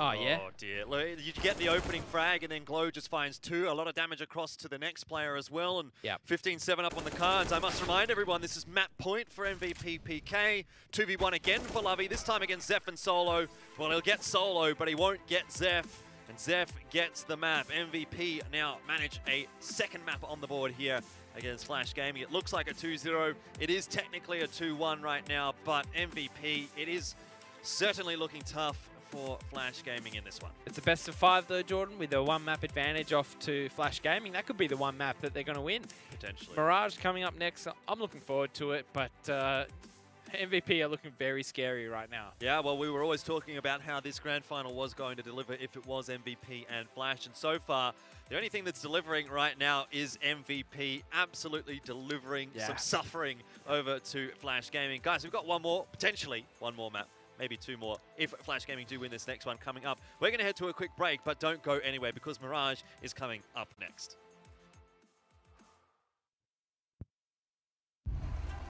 Oh, yeah. Oh, dear. You get the opening frag, and then Glow just finds 2. A lot of damage across to the next player as well. And 15-7 up on the cards. I must remind everyone, this is map point for MVP PK. 2v1 again for Lovey, this time against Zeph and Solo. Well, he'll get Solo, but he won't get Zeph. And Zeph gets the map. MVP now manage a second map on the board here against Flashgaming. It looks like a 2-0. It is technically a 2-1 right now, but MVP, it is certainly looking tough for Flashgaming in this one. It's a best of 5 though, Jordan, with a 1 map advantage off to Flashgaming. That could be the 1 map that they're going to win. Potentially. Mirage coming up next. I'm looking forward to it, but MVP are looking very scary right now. Yeah, well, we were always talking about how this grand final was going to deliver if it was MVP and Flash, and so far, the only thing that's delivering right now is MVP, absolutely delivering some suffering over to Flashgaming. Guys, we've got potentially one more map. Maybe 2 more if Flashgaming do win this next one coming up. We're going to head to a quick break, but don't go anywhere because Mirage is coming up next.